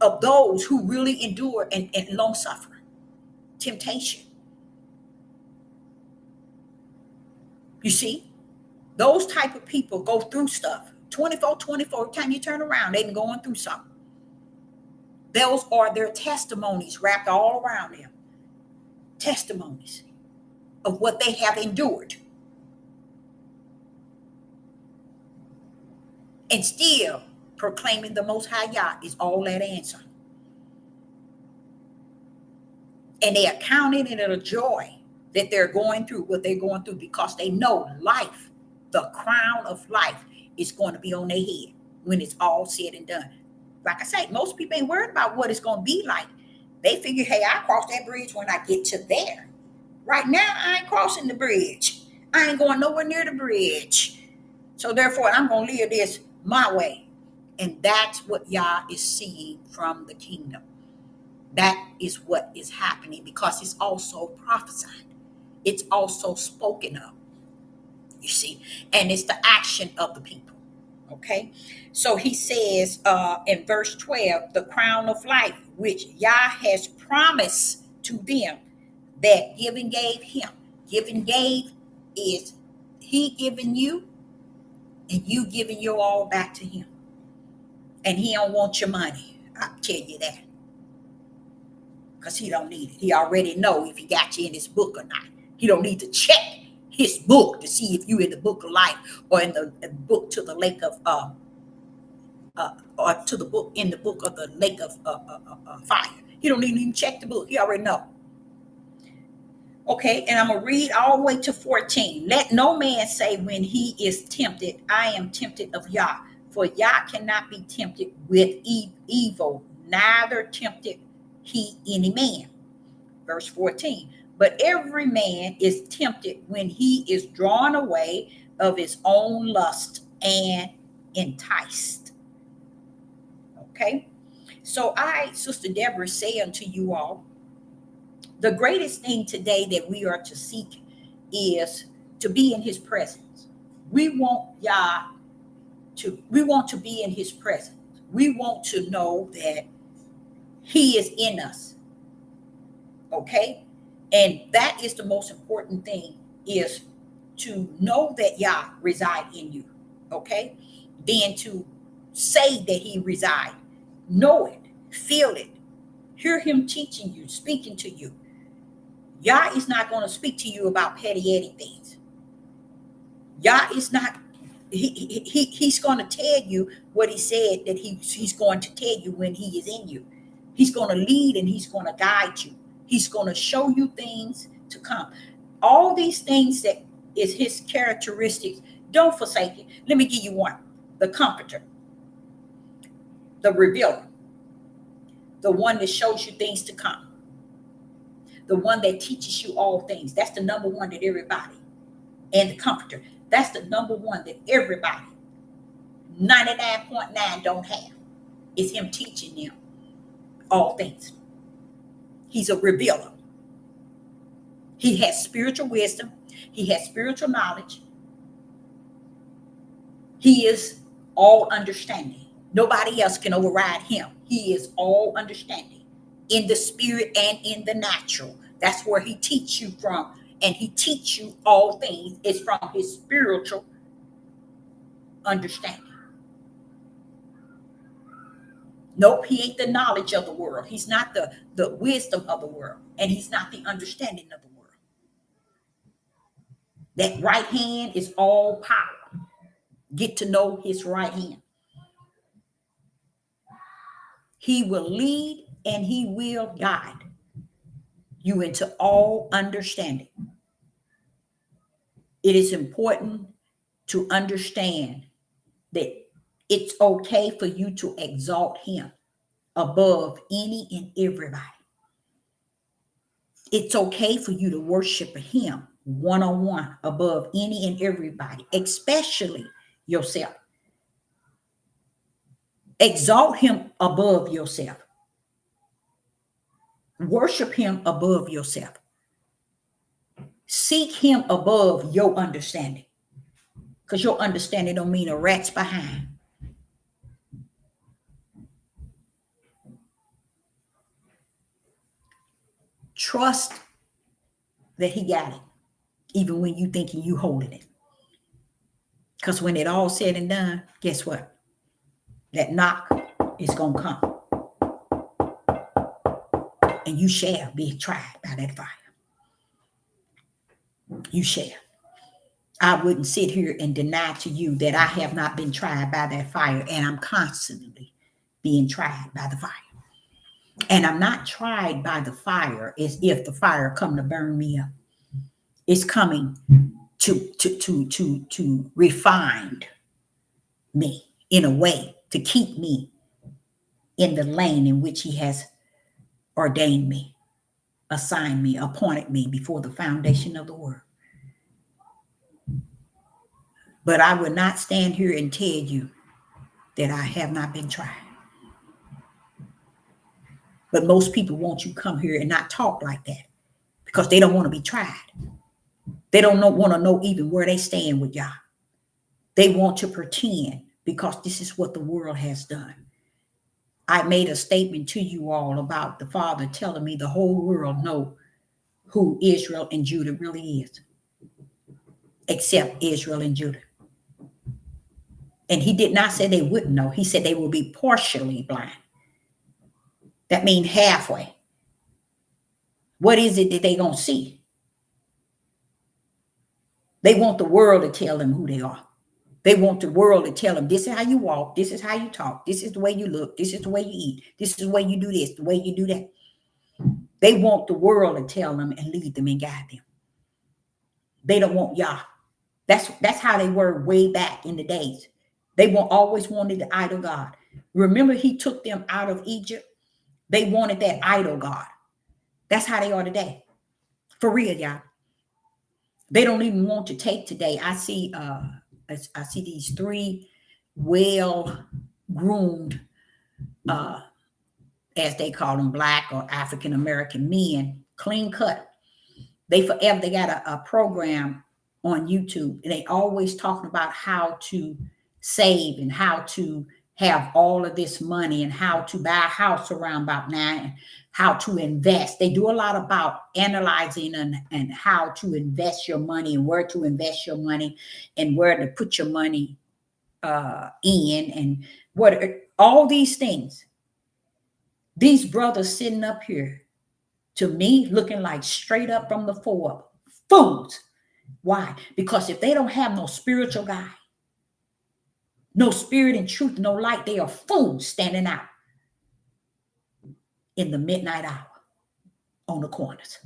of those who really endure and long suffer temptation. You see, those type of people go through stuff 24 time you turn around, they've been going through something. Those are their testimonies wrapped all around them. Testimonies of what they have endured. And still proclaiming the Most High Yah is all that answer. And they are counting it a joy that they're going through what they're going through, because they know life, the crown of life, is going to be on their head when it's all said and done. Like I say, most people ain't worried about what it's going to be like. They figure, hey, I'll cross that bridge when I get to there. Right now, I ain't crossing the bridge. I ain't going nowhere near the bridge. So therefore, I'm going to live this my way. And that's what Yah is seeing from the kingdom. That is what is happening, because it's also prophesied. It's also spoken of, you see. And it's the action of the people. Okay, so he says in verse 12, the crown of life, which Yah has promised to them that given gave him. Given gave is he giving you and you giving your all back to him. And he don't want your money. I'll tell you that. Because he don't need it. He already know if he got you in his book or not. He don't need to check his book to see if you in the book of life or in the book to the lake of or to the book in the book of the lake of fire. He don't even check the book. He already know. Okay, and I'm gonna read all the way to 14. Let no man say when he is tempted, I am tempted of Yah, for Yah cannot be tempted with evil, neither tempted he any man. Verse 14. But every man is tempted when he is drawn away of his own lust and enticed. Okay, so I, Sister Deborah, say unto you all, the greatest thing today that we are to seek is to be in his presence. We want Yah we want to be in his presence. We want to know that he is in us. Okay? And that is the most important thing, is to know that Yah reside in you. Okay? Then to say that he reside. Know it, feel it, hear him teaching you, speaking to you. Yah is not going to speak to you about petty things. Yah is not, he's going to tell you what he said that he's going to tell you when he is in you. He's going to lead and he's going to guide you. He's going to show you things to come. All these things that is his characteristics, don't forsake it. Let me give you one. The comforter, the revealer, the one that shows you things to come, the one that teaches you all things. That's the number one that everybody. And the comforter, that's the number one that everybody, 99.9 don't have. Is him teaching them all things. He's a revealer. He has spiritual wisdom. He has spiritual knowledge. He is all understanding. Nobody else can override him. He is all understanding in the spirit and in the natural. That's where he teaches you from. And he teaches you all things is from his spiritual understanding. Nope, he ain't the knowledge of the world. He's not the wisdom of the world. And he's not the understanding of the world. That right hand is all power. Get to know his right hand. He will lead and he will guide you into all understanding. It is important to understand that it's okay for you to exalt him above any and everybody. It's okay for you to worship him one-on-one above any and everybody, especially yourself. Exalt him above yourself. Worship him above yourself. Seek him above your understanding. Because your understanding don't mean a rat's behind. Trust that he got it, even when you thinking you holding it. Because when it all said and done, guess what? That knock is going to come. And you shall be tried by that fire. You shall. I wouldn't sit here and deny to you that I have not been tried by that fire, and I'm constantly being tried by the fire. And I'm not tried by the fire as if the fire come to burn me up. It's coming to refine me in a way to keep me in the lane in which he has ordained me, assigned me, appointed me before the foundation of the world. But I will not stand here and tell you that I have not been tried. But most people want you to come here and not talk like that because they don't want to be tried. They don't want to know even where they stand with Yah. They want to pretend because this is what the world has done. I made a statement to you all about the Father telling me the whole world know who Israel and Judah really is, except Israel and Judah. And he did not say they wouldn't know. He said they will be partially blind. That means halfway. What is it that they going to see? They want the world to tell them who they are. They want the world to tell them, this is how you walk, this is how you talk, this is the way you look, this is the way you eat, this is the way you do this, the way you do that. They want the world to tell them and lead them and guide them. They don't want Yah. That's how they were way back in the days. They always wanted the idol God. Remember, he took them out of Egypt. They wanted that idol God. That's how they are today. For real, y'all. They don't even want to take today. I see these three well-groomed, as they call them, Black or African American men, clean cut. They got a program on YouTube, and they always talking about how to save and how to have all of this money and how to buy a house around about now and how to invest. They do a lot about analyzing and how to invest your money and where to invest your money and where to put your money in and what all these things. These brothers sitting up here, to me, looking like straight up from the floor, fools. Why? Because if they don't have no spiritual guide, no spirit and truth, no light, they are fools standing out in the midnight hour on the corners,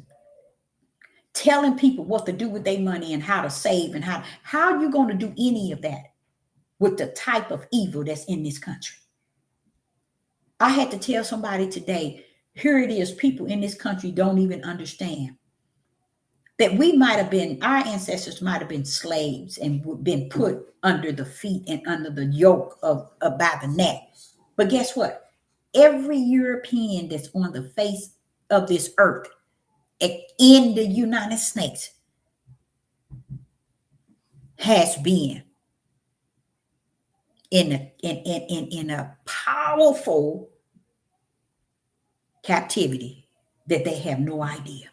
telling people what to do with their money and how to save and how are you going to do any of that with the type of evil that's in this country? I had to tell somebody today, here it is, people in this country don't even understand that we might have been, our ancestors might have been slaves and been put under the feet and under the yoke of by the neck. But guess what? Every European that's on the face of this earth in the United States has been in a powerful captivity that they have no idea.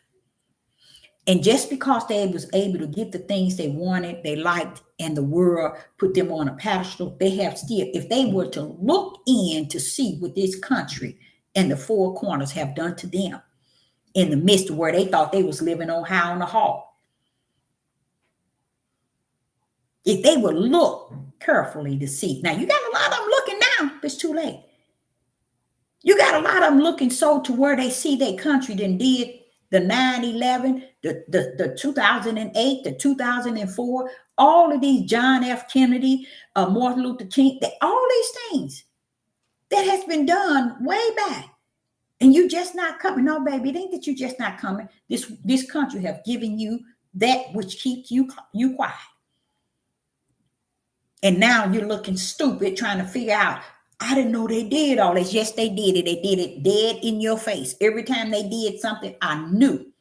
And just because they was able to get the things they wanted, they liked, and the world put them on a pedestal, they have still, if they were to look in to see what this country and the four corners have done to them in the midst of where they thought they was living on high on the hog, if they would look carefully to see. Now, you got a lot of them looking now, but it's too late. You got a lot of them looking so to where they see their country then did the 9/11, the 2008, the 2004, all of these John F. Kennedy, Martin Luther King, all these things that has been done way back. And you just not coming. No, baby, it ain't that you just not coming. This country have given you that which keeps you quiet. And now you're looking stupid trying to figure out, I didn't know they did all this. Yes, they did it. They did it dead in your face. Every time they did something, I knew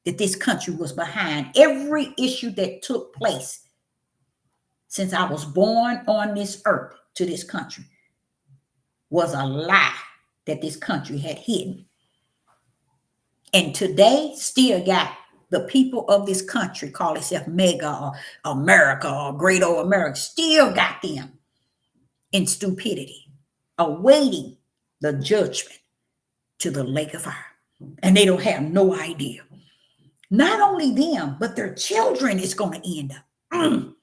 that this country was behind every issue that took place since I was born on this earth to this country was a lie that this country had hidden. And today still got the people of this country, call itself mega or America or great old America, still got them in stupidity, awaiting the judgment to the lake of fire. And they don't have no idea. Not only them, but their children is going to end up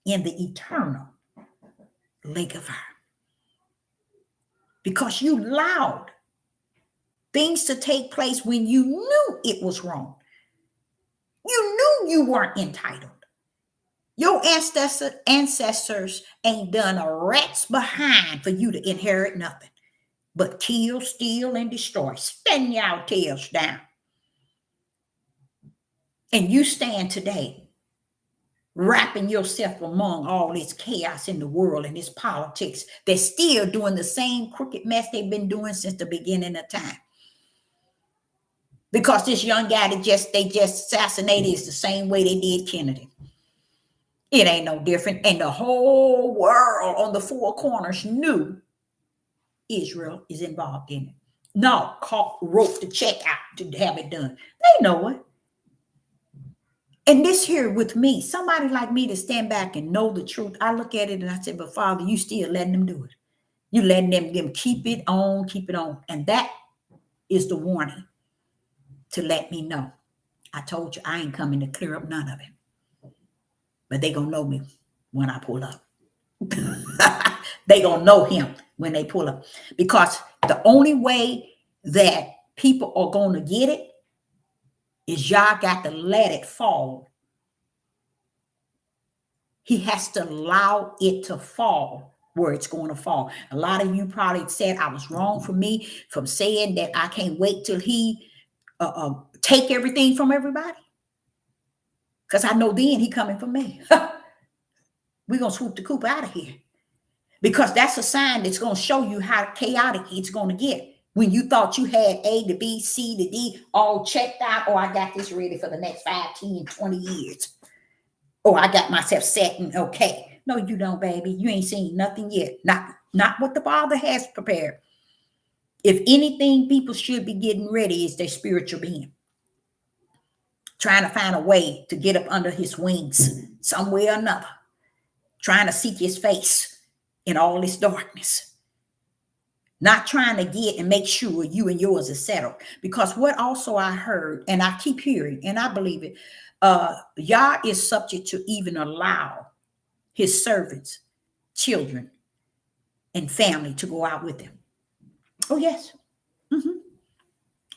in the eternal lake of fire. Because you allowed things to take place when you knew it was wrong. You knew you weren't entitled. Your ancestors ain't done a rat's behind for you to inherit nothing but kill, steal, and destroy. Spin your tails down. And you stand today wrapping yourself among all this chaos in the world and this politics. They're still doing the same crooked mess they've been doing since the beginning of time. Because this young guy that they just assassinated is the same way they did Kennedy. It ain't no different. And the whole world on the four corners knew Israel is involved in it. No, wrote the check out to have it done. They know it. And this here with me, somebody like me to stand back and know the truth, I look at it and I say, but Father, you still letting them do it. You letting them keep it on. And that is the warning to let me know. I told you I ain't coming to clear up none of it. But they gonna know me when I pull up. They gonna know him when they pull up. Because the only way that people are gonna get it is y'all got to let it fall. He has to allow it to fall where it's going to fall. A lot of you probably said I was wrong for me from saying that I can't wait till he take everything from everybody. Because I know then he coming for me. We're going to swoop the coop out of here. Because that's a sign that's going to show you how chaotic it's going to get. When you thought you had A to B, C to D all checked out, or I got this ready for the next 5, 10, 20 years. Or I got myself set and okay. No, you don't, baby. You ain't seen nothing yet. Not what the Father has prepared. If anything, people should be getting ready is their spiritual being. Trying to find a way to get up under his wings some way or another. Trying to seek his face in all this darkness. Not trying to get and make sure you and yours is settled. Because what also I heard, and I keep hearing, and I believe it, Yah is subject to even allow his servants, children, and family to go out with him. Oh, yes.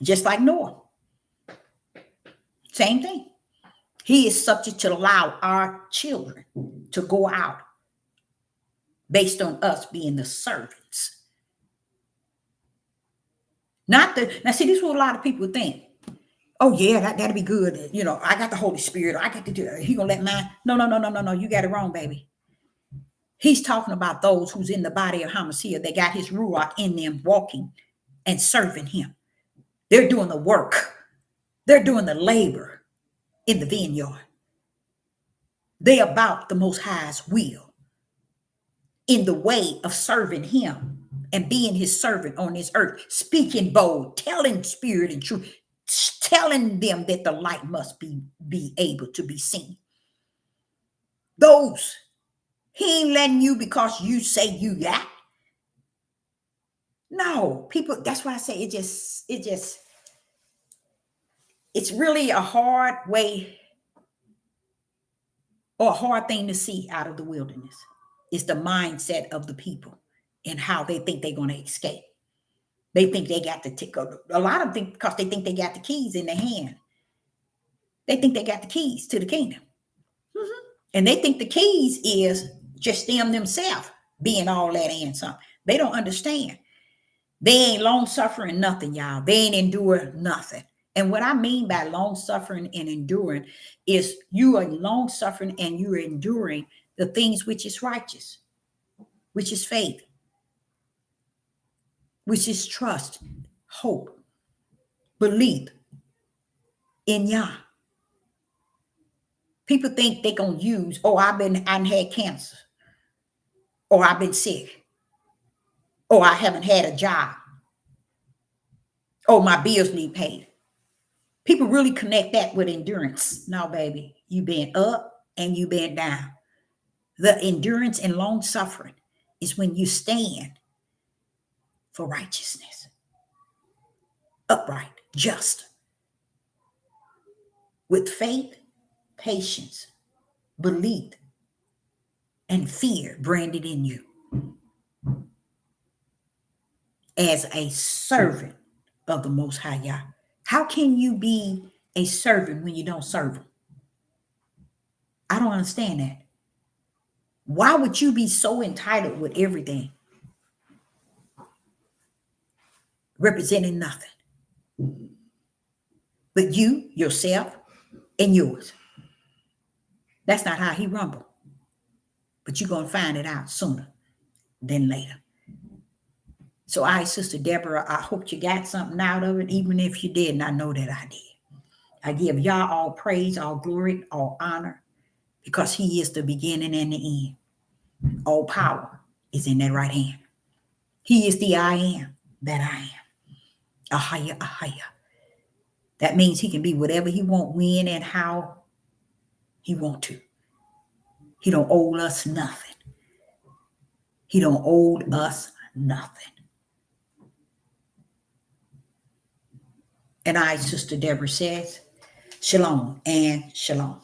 Just like Noah. Same thing. He is subject to allow our children to go out based on us being the servants. Now see, this is what a lot of people think. Oh, yeah, that'll be good. You know, I got the Holy Spirit. I got to do it. He gonna let mine. No. You got it wrong, baby. He's talking about those who's in the body of Hamashiach. They got his Ruach in them, walking and serving him. They're doing the work. They're doing the labor in the vineyard. They're about the Most High's will in the way of serving him and being his servant on this earth, speaking bold, telling spirit and truth, telling them that the light must be able to be seen. Those, he ain't letting you because you say you got. No, people, that's why I say it's really a hard way or a hard thing to see out of the wilderness. It's the mindset of the people and how they think they're going to escape. They think they got a lot of them think because they think they got the keys in their hand. They think they got the keys to the kingdom. And they think the keys is just themselves being all that and something. They don't understand. They ain't long suffering nothing, y'all. They ain't endure nothing. And what I mean by long suffering and enduring is you are long suffering and you're enduring the things which is righteous, which is faith, which is trust, hope, belief in Yah. People think they're going to use, I had cancer, or I've been sick, or I haven't had a job, or my bills need paid. People really connect that with endurance. No, baby, you been up and you been down. The endurance and long suffering is when you stand for righteousness, upright, just, with faith, patience, belief, and fear branded in you as a servant of the Most High Yah. How can you be a servant when you don't serve him? I don't understand that. Why would you be so entitled with everything, representing nothing but you, yourself, and yours? That's not how he rumbled. But you're going to find it out sooner than later. So Sister Deborah, I hope you got something out of it. Even if you didn't, I know that I did. I give Yah all praise, all glory, all honor, because he is the beginning and the end. All power is in that right hand. He is the I am that I am. Ahaya, ahaya. That means he can be whatever he want, when and how he want to. He don't owe us nothing. He don't owe us nothing. And Sister Deborah says, shalom and shalom.